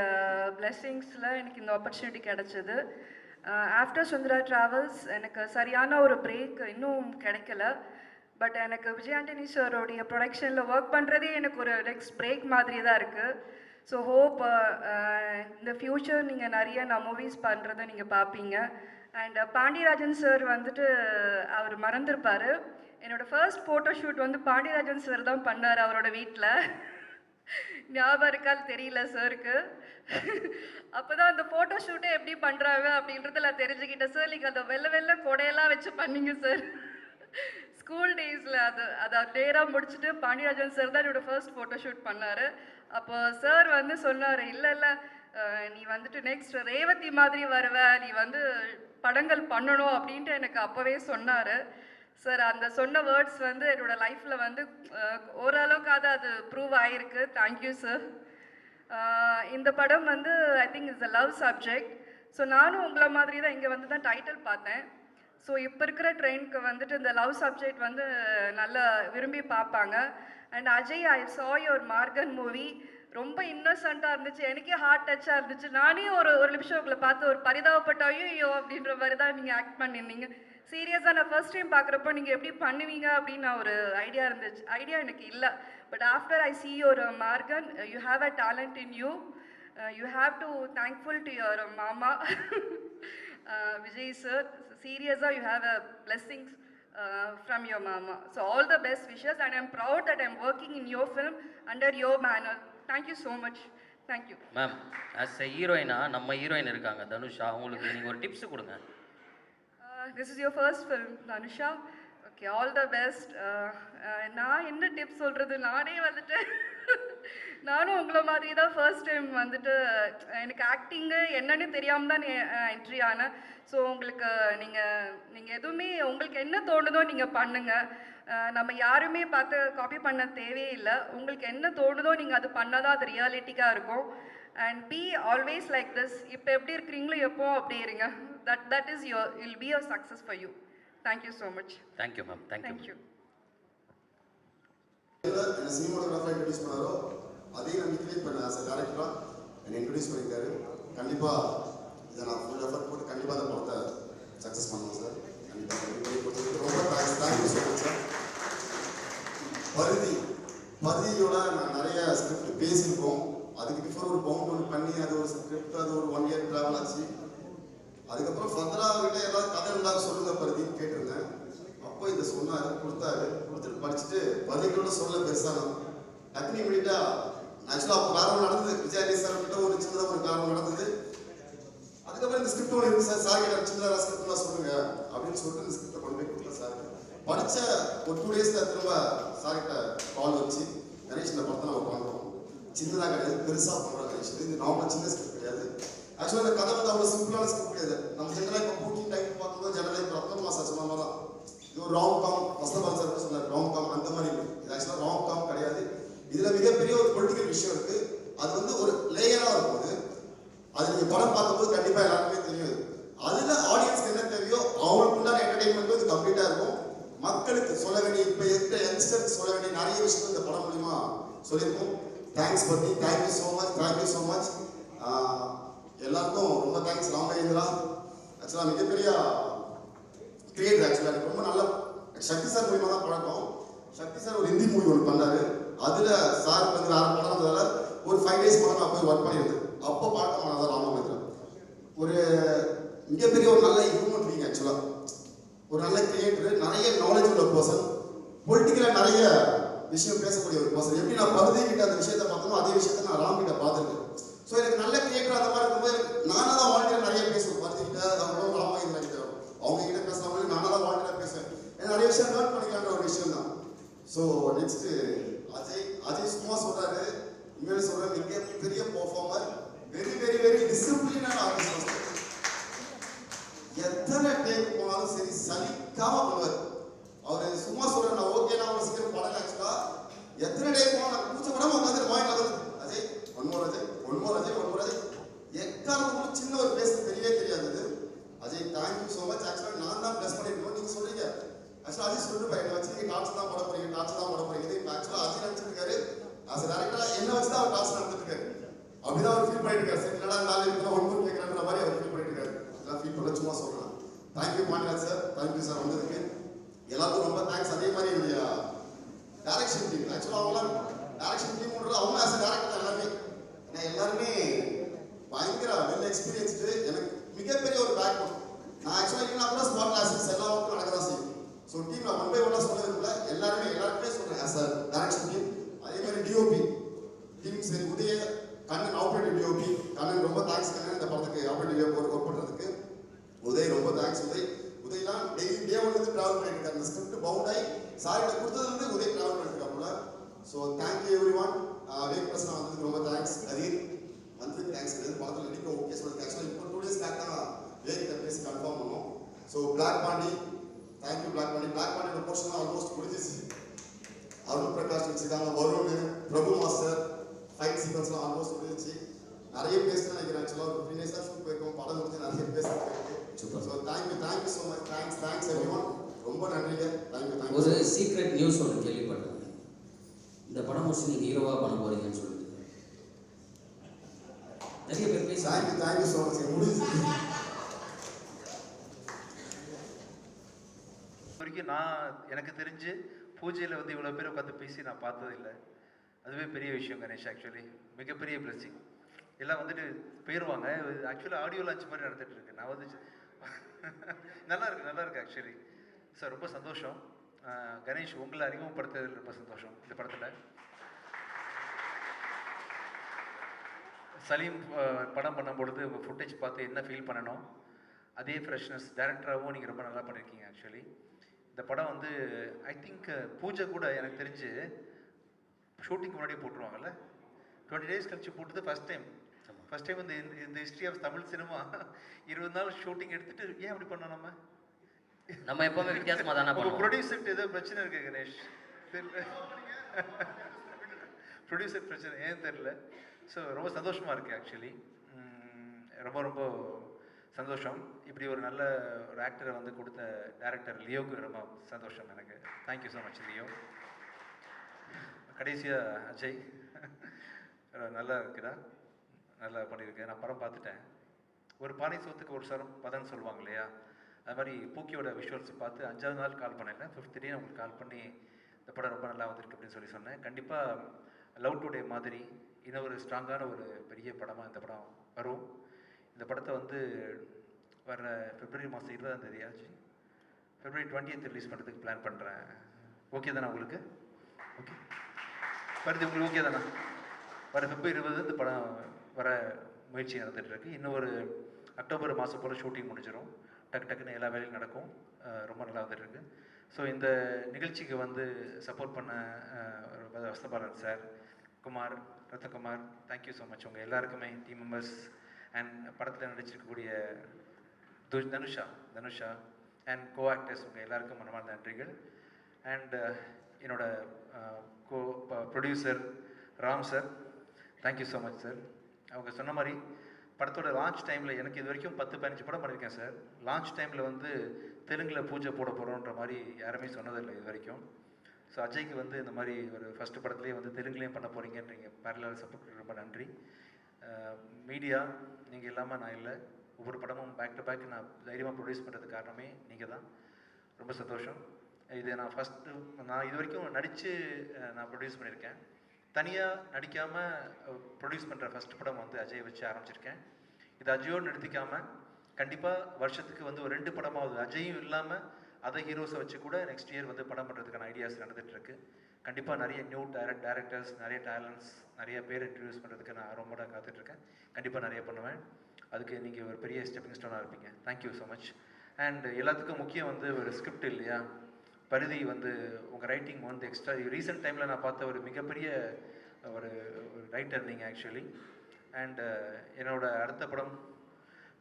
பிளெஸ்ஸிங்ஸில் எனக்கு இந்த ஆப்பர்ச்சுனிட்டி கிடச்சிது. ஆஃப்டர் சுந்தரா ட்ராவல்ஸ் எனக்கு சரியான ஒரு பிரேக் இன்னும் கிடைக்கல. பட் எனக்கு விஜய் ஆண்டனி சாரோடைய ப்ரொடக்ஷனில் ஒர்க் பண்ணுறதே எனக்கு ஒரு நெக்ஸ்ட் பிரேக் மாதிரி தான் இருக்குது. ஸோ ஹோப் இந்த ஃப்யூச்சர் நீங்கள் நிறைய நான் மூவிஸ் பண்ணுறதை நீங்கள் பார்ப்பீங்க. அண்ட் பாண்டியராஜன் சார் வந்துட்டு அவர் மறந்துருப்பார். என்னோடய ஃபர்ஸ்ட் ஃபோட்டோ ஷூட் வந்து பாண்டியராஜன் சார் தான் பண்ணார் அவரோட வீட்டில். ஞாபகம் இருக்காது தெரியல சாருக்கு. அப்போ தான் அந்த ஃபோட்டோ ஷூட்டே எப்படி பண்ணுறாங்க அப்படின்றத நான் தெரிஞ்சுக்கிட்டேன். சார் நீங்கள் அந்த வெள்ளை கொடையெல்லாம் வச்சு பண்ணீங்க சார் ஸ்கூல் டேஸில். அதை நேராக முடிச்சுட்டு பாண்டியராஜன் சார் தான் என்னோடய ஃபர்ஸ்ட் ஃபோட்டோ ஷூட் பண்ணார். அப்போ சார் வந்து சொன்னார், இல்லை நீ வந்துட்டு நெக்ஸ்ட் ரேவதி மாதிரி வருவ, நீ வந்து படங்கள் பண்ணணும் அப்படின்ட்டு எனக்கு அப்போவே சொன்னார் சார். அந்த சொன்ன வேர்ட்ஸ் வந்து என்னோடய லைஃப்பில் வந்து ஓரளவுக்காவது அது ப்ரூவ் ஆகிருக்கு. Thank you sir. இந்த படம் வந்து I think it's a love subject. So நானும் உங்களை மாதிரி தான் இங்கே வந்து தான் டைட்டில் பார்த்தேன். ஸோ இப்போ இருக்கிற ட்ரெயினுக்கு வந்துட்டு இந்த லவ் சப்ஜெக்ட் வந்து நல்லா விரும்பி பார்ப்பாங்க. அண்ட் அஜய், ஐ சா யுவர் மார்கன் மூவி. ரொம்ப இன்னோசென்ட்டாக இருந்துச்சு, எனக்கே ஹார்ட் டச்சாக இருந்துச்சு. நானே ஒரு நிமிஷம் உங்களை பார்த்து ஒரு பரிதாபப்பட்ட ஐயோ அப்படின்ற மாதிரி தான் நீங்கள் ஆக்ட் பண்ணியிருந்தீங்க. சீரியஸாக நான் ஃபர்ஸ்ட் டைம் பார்க்குறப்போ நீங்கள் எப்படி பண்ணுவீங்க அப்படின்னு நான் ஒரு ஐடியா எனக்கு இல்லை. But after I see your Morgan, you have a talent in you. You have to thankful to your மாமா Vijay sir. Seriously, you have a blessings from your mama. So all the best wishes, and I'm proud that I'm working in your film under your banner. Thank you so much. Thank you. Ma'am, as a ஹீரோயினா நம்ம heroine இருக்காங்க தனுஷா, அவங்களுக்கு நீங்கள் ஒரு tips கொடுங்க. This is your first film, Dhanusha. Okay, all the best. நான் என்ன tips சொல்கிறது, நானே வந்துட்டு நானும் உங்களை மாதிரி தான் ஃபர்ஸ்ட் டைம் வந்துட்டு எனக்கு ஆக்டிங்கு என்னன்னு தெரியாமல் தான் என்ட்ரி ஆனேன். ஸோ உங்களுக்கு நீங்கள் எதுவுமே உங்களுக்கு என்ன தோணுதோ நீங்கள் பண்ணுங்கள். நம்ம யாருமே பார்த்து காப்பி பண்ண தேவையே இல்லை. உங்களுக்கு என்ன தோணுதோ நீங்கள் அது பண்ணால் தான் அது ரியாலிட்டிக்காக இருக்கும். And be always like this. இப்போ எப்படி இருக்கிறீங்களோ எப்போ அப்படி இருங்க. that is your, it will be a success for you. Thank you so much. Thank you ma'am. Thank you. என்ன சினிமாட்டோகிராஃபராக இன்ட்ரடியூஸ் பண்ணாரோ அதே நம்பிக்கையிலே இப்போ நான் ஆஸ் அ டேரக்டராக என்னை இன்ட்ரடியூஸ் பண்ணியிருக்காரு. கண்டிப்பாக இதை நான் ஃபுல் எஃபர்ட் போட்டு கண்டிப்பாக அந்த படத்தை சக்ஸஸ் பண்ணுவோம் சார். கண்டிப்பாக ரொம்ப தேங்க்யூ ஸோ மச் சார். பருதி பதியோட நான் நிறைய ஸ்கிரிப்ட் பேசியிருக்கோம். அதுக்கு பிஃபோர் ஒரு பவுண்ட் ஒன்று பண்ணி அது ஒரு ஸ்கிரிப்ட், அது ஒரு 1 இயர் ட்ராவல் ஆச்சு. அதுக்கப்புறம் ஃபர்தராக அவர்கிட்ட ஏதாவது கதை இருந்தாலும் சொல்லுங்க பருதின்னு கேட்டிருந்தேன். அப்போ இதை சொன்னார், கொடுத்துட்டு படிச்சுட்டு பதிகளோட சொல்ல பெருசாக டக்குனு இமீடியட்டா ஆக்சுவலாக அப்போ காரணம் நடந்தது. விஜய் சார் கிட்ட ஒரு சின்னதாக ஒரு காரணம் நடந்தது. அதுக்கப்புறம் இந்த ஸ்கிரிப்ட் ஒன்று இருக்கு சார், சார் கிட்ட சின்னதாக ஸ்கிரிப்ட்லாம் சொல்லுங்க அப்படின்னு சொல்லிட்டு இந்த ஸ்கிரிப்டை கொண்டு போய் கொடுத்தேன் சார். படித்த ஒரு 2 டேஸில் திரும்ப சார்கிட்ட கால் வச்சு கணேஷ் இந்த படத்தை நம்ம பண்ணுறோம், சின்னதாக கிடையாது பெருசாக பண்ணுறோம் கணேஷ், இது நார்மலாக சின்ன ஸ்கிரிப்ட் கிடையாது. ஆக்சுவலாக இந்த கதை வந்து அவ்வளோ சிம்பிளான ஸ்கிரிப்ட் கிடையாது. நம்ம ஜெனரலாக இப்போ புக்கிங் டைம் பார்க்கும்போது ஜெனரலாக இப்போ ரத்தம் மாசா சொன்ன மாதிரி தான் இது ஒரு ராம் காம், வசந்தபால் சார் கூட சொன்னார் ராம் காம் அந்த மாதிரி இருக்குது. இது ஆக்சுவலாக ராம் காம் கிடையாது. இதில் மிகப்பெரிய ஒரு பொலிட்டிக்கல் விஷயம் இருக்குது. அது வந்து ஒரு லேயராக இருக்கும்போது அது நீங்கள் படம் பார்க்கும்போது கண்டிப்பாக எல்லாருக்குமே தெரியும். அதில் ஆடியன்ஸ்க்கு என்ன தேவையோ அவங்களுக்கு உண்டான என்டர்டெயின்மெண்ட் வந்து கம்ப்ளீட்டாக இருக்கும். மக்களுக்கு சொல்ல வேண்டிய இப்போ இருக்கிற யங்ஸ்டர்ஸ் சொல்ல வேண்டிய நிறைய விஷயம் இந்த படம் மூலிமா சொல்லியிருக்கோம். தேங்க்ஸ் பத்தி, thank you so much, thank you so much. எல்லாருக்கும் ரொம்ப தேங்க்ஸ். ராமகேந்திரா ஆக்சுவலாக மிகப்பெரிய கிரியேட்டர். ஆக்சுவலாக எனக்கு ரொம்ப நல்ல சக்தி சார் மூலிமா தான் பழக்கம். சக்தி சார் ஒரு ஹிந்தி மூவி ஒன்று பண்ணாரு. அதில் சார் வந்து 6 படம் வந்ததால் ஒரு 5 days மட்டும் நான் போய் ஒர்க் பண்ணியிருந்தேன். அப்போ பழக்கமானதான் ராமகேந்திரா. ஒரு மிகப்பெரிய ஒரு நல்ல ஹியூமன் பீயிங். ஆக்சுவலாக ஒரு நல்ல கிரியேட்டர், நிறைய நாலேஜ் உள்ள பர்சன், பொலிட்டிக்கலாக நிறைய விஷயம் பேசக்கூடிய ஒரு பர்சன். எப்படி நான் பருதி கிட்ட அந்த விஷயத்தை பார்த்தோமோ அதே விஷயத்தை நான் ராம் கிட்ட பார்த்துருக்கேன். ஸோ எனக்கு நல்ல கிரியேட்டர் அந்த மாதிரி இருக்கும்போது நானாக தான் வாழ்க்கையில் நிறைய பேசுவேன். பருதி கிட்ட அவங்களும் ராமகேந்திரா கிட்ட அவங்க கிட்ட பேசாமல் நானாக தான் வாழ்க்கையில் பேசுவேன். ஏன்னா நிறைய விஷயம் லேர்ன் பண்ணிக்கலான்ற ஒரு விஷயம் தான். ஸோ நெக்ஸ்ட் அஜய் சும்மா சொல்றாரு, இனிமேல் சொல்றேன், மிகப்பெரிய பெர்ஃபார்மர், வெரி வெரி வெரி டிசிப்ளினான ஆர்டிஸ்ட். எத்தனை டேக் போனாலும் சரி சலிக்காம பண்ணுவார். அவர் சும்மா சொல்ற நான் ஓகே நான் ஒரு சீக்கிரம் படம் ஆக்சுவலா எத்தனை டேக் போனா நான் கூச்சப்படாம உட்காந்து வாங்கிட்டு வந்து Ajay one more Ajay one more Ajay one more Ajay எக்காரணமும் சின்ன ஒரு பேச தெரியவே தெரியாது. Ajay thank you so much. ஆக்சுவலாக நான் தான் ப்ளஸ் பண்ணிருக்கோம். நீங்கள் சொல்றீங்க ஆக்சுவலாக அஜய் சொல்லிட்டு பையனை வச்சு நீங்கள் டான்ஸ் தான் போட போறீங்க, டான்ஸ் தான் போட போறீங்க. இப்போ ஆக்சுவலாக அஜய் நினச்சிருக்காரு ஆஸ் டேரக்டராக என்ன வச்சு தான் அவர் டான்ஸ் நடந்துட்டு இருக்காரு. அப்படிதான் அவர் ஃபீல் பண்ணிட்டு இருக்காரு. சரி என்னடா நாலு இருக்கிற ஒன்மோர் கேட்குறான்ற மாதிரி அவர் ஃபீல் பண்ணிட்டு இருக்காரு. அதெல்லாம் ஃபீல் பண்ண சும்மா சொல்றேன். Thank you Pandiraj sir, thank you sir வந்ததுக்கு எல்லாருக்கும் ரொம்ப தேங்க்ஸ். அதே மாதிரி என்னுடைய டைரக்ஷன் டீம், ஆக்சுவலாக அவங்களாம் டைரக்ஷன் டீம்ன்றது அவங்க ஆஸ் டேரக்டர் எல்லாமே ஏன்னா எல்லாருமே பயங்கர வெல் எக்ஸ்பீரியன்ஸ்டு. எனக்கு மிகப்பெரிய ஒரு பேக் போன். நான் ஆக்சுவலாக இல்லைனா கூட ஸ்மார்ட் கிளாஸஸ் எல்லா ஒர்க்கும் நடக்க தான் செய்யும். ஸோ டீம் நான் 1 by 1 சொல்றதுக்குள்ள எல்லாருக்குமே சொல்றேன் ஆஸ் அ டைரக்ஷன் டீம். அதே மாதிரி டிஓபி டீம் சரி உதய கண்ணன் ஆப்ரேட்டிவ் டிஓபி கண்ணன் ரொம்ப தேங்க்ஸ் கண்ணன் இந்த படத்துக்கு ஆப்ரேட்டிவ் ஒர்க் பண்ணுறதுக்கு. உதய் ரொம்ப தேங்க்ஸ் உதய்லாம் டெய்லி டே 1 இருந்து ட்ராவல் பண்ணிட்டு இருக்காரு. அந்த ஸ்கிரிப்ட் பவுண்ட் ஆகி சார்கிட்ட கொடுத்தது வந்து உதய் ட்ராவல் பண்ணிருக்காப்புல. So thank you everyone. வேக் பிரசனா வந்ததுக்கு ரொம்ப தேங்க்ஸ். கதீர் வந்து தேங்க்ஸ். படத்தில் நடிக்க ஓகே சொல்லுங்க. ஆக்சுவலாக இப்போ 2 days பேக் தான் வேக்கிட்ட பேசி கன்ஃபார்ம் பண்ணோம். So black Pandi thank you black Pandi. Black பாண்டியோட போர்ஷன் ஆல்மோஸ்ட் முடிஞ்சிச்சு. அருண் பிரகாஷ் வச்சுருக்காங்க, வருண், பிரபு மாஸ்டர், ஃபைட் சீக்வன்ஸ்லாம் ஆல்மோஸ்ட் முடிஞ்சிச்சு. நிறைய பேசணும்னு நினைக்கிறேன். ஆக்சுவலாக ஒரு 3 days தான் ஷூட் போயிருக்கோம். படம் முடிஞ்சு நிறைய பேசுறதுக்கு. So thank you so much. Thanks every one. ரொம்ப நன்றிங்க. தேங்க்யூ. ஒரு சீக்ரெட் நியூஸ் ஒன்று கேள்விப்பட்டேன். இந்த படம் முடிச்சு நீங்கள் ஹீரோவாக பண்ண போறீங்கன்னு சொல்லிட்டு நிறைய பேர் பேச. Thank you so much. முடிஞ்சு வரைக்கும் நான் எனக்கு தெரிஞ்சு பூஜையில் வந்து இவ்வளோ பேர் உட்காந்து பேசி நான் பார்த்ததில்லை. அதுவே பெரிய விஷயம் கணேஷ். ஆக்சுவலி மிகப்பெரிய பிளஸிங். எல்லாம் வந்துட்டு போயிடுவாங்க. ஆக்சுவலாக ஆடியோ லான்ச் மாதிரி நடந்துட்டு இருக்கு. நான் வந்து நல்லா இருக்கு ஆக்சுவலி சார். ரொம்ப சந்தோஷம் கணேஷ், உங்களை அறிமுகப்படுத்துறதுல ரொம்ப சந்தோஷம். இந்த படத்தில் சலீம் படம் பண்ணும்பொழுது உங்கள் ஃபுட்டேஜ் பார்த்து என்ன ஃபீல் பண்ணணும் அதே ஃப்ரெஷ்னஸ் டேரக்டராகவும் நீங்கள் ரொம்ப நல்லா பண்ணியிருக்கீங்க. ஆக்சுவலி இந்த படம் வந்து ஐ திங்க் பூஜை கூட எனக்கு தெரிஞ்சு ஷூட்டிங் முன்னாடியே போட்டுருவாங்கல்ல. 20 days கழிச்சு போட்டது ஃபர்ஸ்ட் டைம் இந்த ஹிஸ்ட்ரி ஆஃப் தமிழ் சினிமா. 20 நாள் ஷூட்டிங் எடுத்துட்டு ஏன் அப்படி பண்ணோம்? நம்ம எப்பவுமே வித்தியாசமாக தானே பண்ணுவோம். ப்ரொடியூசர்கிட்ட ஏதோ பிரச்சனை இருக்கு கணேஷ், ப்ரொடியூசர் பிரச்சனை ஏன் தெரியல. ஸோ ரொம்ப சந்தோஷமாக இருக்குது ஆக்சுவலி. ரொம்ப சந்தோஷம். இப்படி ஒரு நல்ல ஒரு ஆக்டரை வந்து கொடுத்த டைரக்டர் லியோவுக்கு ரொம்ப சந்தோஷம் எனக்கு. Thank you so much Leo. கடைசியாக அஜய் நல்லா இருக்குதா? நல்லா பண்ணியிருக்கேன். நான் படம் பார்த்துட்டேன். ஒரு பானை சோத்துக்கு ஒரு சரம் பதன்னு சொல்லுவாங்க இல்லையா? அது மாதிரி பூக்கியோட விஷுவல்ஸ் பார்த்து 5வது நாள் கால் பண்ணல, 5th day உங்களுக்கு கால் பண்ணி இந்த படம் ரொம்ப நல்லா வந்திருக்கு அப்படின்னு சொல்லி சொன்னேன். கண்டிப்பாக லவ் டுடே மாதிரி இன்னும் ஒரு ஸ்ட்ராங்கான ஒரு பெரிய படமாக இந்த படம் வரும். இந்த படத்தை வந்து வர பிப்ரவரி மாதம் 20ஆம் தேதி ஆச்சு, பிப்ரவரி 20th ரிலீஸ் பண்ணுறதுக்கு பிளான் பண்ணுறேன். ஓகே தானே உங்களுக்கு? ஓகே வருது உங்களுக்கு ஓகே தானே? வர பிப்ரவரி 20 இந்த படம் வர முயற்சி நடந்துகிட்ருக்கு. இன்னும் ஒரு அக்டோபர் மாதம் போல் ஷூட்டிங் முடிஞ்சிடும். டக்குன்னு எல்லா வேலையும் நடக்கும். ரொம்ப நல்லா வந்துட்டுருக்கு. ஸோ இந்த நிகழ்ச்சிக்கு வந்து சப்போர்ட் பண்ண Vasanthabalan sir, Kumar, Rathakumar, thank you so much. உங்கள் எல்லாருக்குமே டீம் மெம்பர்ஸ் அண்ட் படத்தில் நடிச்சிருக்கக்கூடிய தனுஷா அண்ட் கோ ஆக்டர்ஸ் உங்கள் எல்லாருக்கும் மனமார்ந்த நன்றிகள். அண்ட் என்னோட கோ producer Ram sir, thank you so much sir. அவங்க சொன்ன மாதிரி படத்தோட லான்ச் டைமில் எனக்கு இது வரைக்கும் 10-15 படம் பண்ணியிருக்கேன் சார். லான்ச் டைமில் வந்து தெலுங்கில் பூஜை போட போகிறோன்ற மாதிரி யாருமே சொன்னதில்லை இது வரைக்கும். ஸோ அஜய்க்கு வந்து இந்த மாதிரி ஒரு ஃபஸ்ட்டு படத்துலேயே வந்து தெலுங்குலேயும் பண்ண போகிறீங்கன்றீங்க. பேரலாக சப்போர்ட் ரொம்ப நன்றி. மீடியா நீங்கள் இல்லாமல் நான் இல்லை. ஒவ்வொரு படமும் பேக் டு பேக் நான் தைரியமாக ப்ரொடியூஸ் பண்ணுறதுக்கு காரணமே நீங்கள் தான். ரொம்ப சந்தோஷம். இது நான் நான் இது வரைக்கும் நடித்து நான் ப்ரொடியூஸ் பண்ணியிருக்கேன். தனியாக நடிக்காமல் ப்ரொடியூஸ் பண்ணுற ஃபஸ்ட் படம் வந்து அஜய் வச்சு ஆரம்பிச்சிருக்கேன். இது அஜயோடு நிறுத்திக்காமல் கண்டிப்பாக வருஷத்துக்கு வந்து ஒரு 2 படமாவது அஜயும் இல்லாமல் அதை ஹீரோஸை வச்சு கூட நெக்ஸ்ட் இயர் வந்து படம் பண்ணுறதுக்கான ஐடியாஸ் நடந்துகிட்ருக்கு. கண்டிப்பாக நிறைய நியூ டேரக்டர்ஸ், நிறைய டேலண்ட்ஸ், நிறைய பேர் இன்ட்ரடியூஸ் பண்ணுறதுக்கு நான் ரொம்ப காத்துட்ருக்கேன். கண்டிப்பாக நிறைய பண்ணுவேன். அதுக்கு நீங்கள் ஒரு பெரிய ஸ்டெப்பிங் ஸ்டோனாக இருப்பீங்க. Thank you so much. அண்ட் எல்லாத்துக்கும் முக்கியம் வந்து ஒரு ஸ்கிரிப்ட் இல்லையா? பரிதி வந்து உங்கள் ரைட்டிங் வந்து எக்ஸ்ட்ரா ரீசெண்ட் டைமில் நான் பார்த்த ஒரு மிகப்பெரிய ஒரு ரைட்டர் நீங்கள் ஆக்சுவலி. அண்ட் என்னோட அடுத்த படம்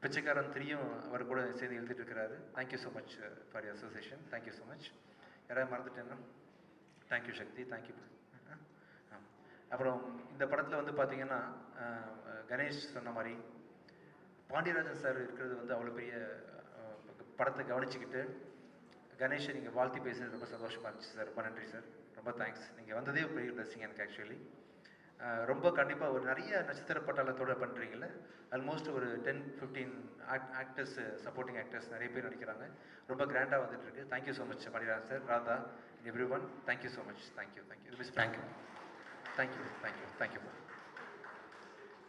பிச்சைக்காரன் 3யும் அவர் கூட சேர்ந்து எழுதிட்டு இருக்கிறாரு. Thank you so much for your association. Thank you so much. யாராவது மறந்துட்டேன்னா? தேங்க்யூ சக்தி, தேங்க்யூ. அப்புறம் இந்த படத்தில் வந்து பார்த்தீங்கன்னா கணேஷ் சொன்ன மாதிரி பாண்டியராஜன் சார் இருக்கிறது வந்து அவ்வளோ பெரிய படத்தை கவனிச்சுக்கிட்டு கணேஷை நீங்கள் வாழ்த்தி பேசுகிறது ரொம்ப சந்தோஷமாக இருந்துச்சு சார். ரொம்ப நன்றி சார். ரொம்ப தேங்க்ஸ். நீங்கள் வந்ததே பெரிய பிளஸிங் எனக்கு ஆக்சுவலி. ரொம்ப கண்டிப்பாக ஒரு நிறைய நட்சத்திர பட்டாளத்தோடு பண்ணுறீங்கள. ஆல்மோஸ்ட் ஒரு 10-15 ஆக்டர்ஸ், சப்போர்ட்டிங் ஆக்டர்ஸ் நிறைய பேர் நடிக்கிறாங்க. ரொம்ப கிராண்டாக வந்துட்டுருக்கு. Thank you so much Pandiarajan sir, Radha, every one. Thank you so much. Thank you. Thank you.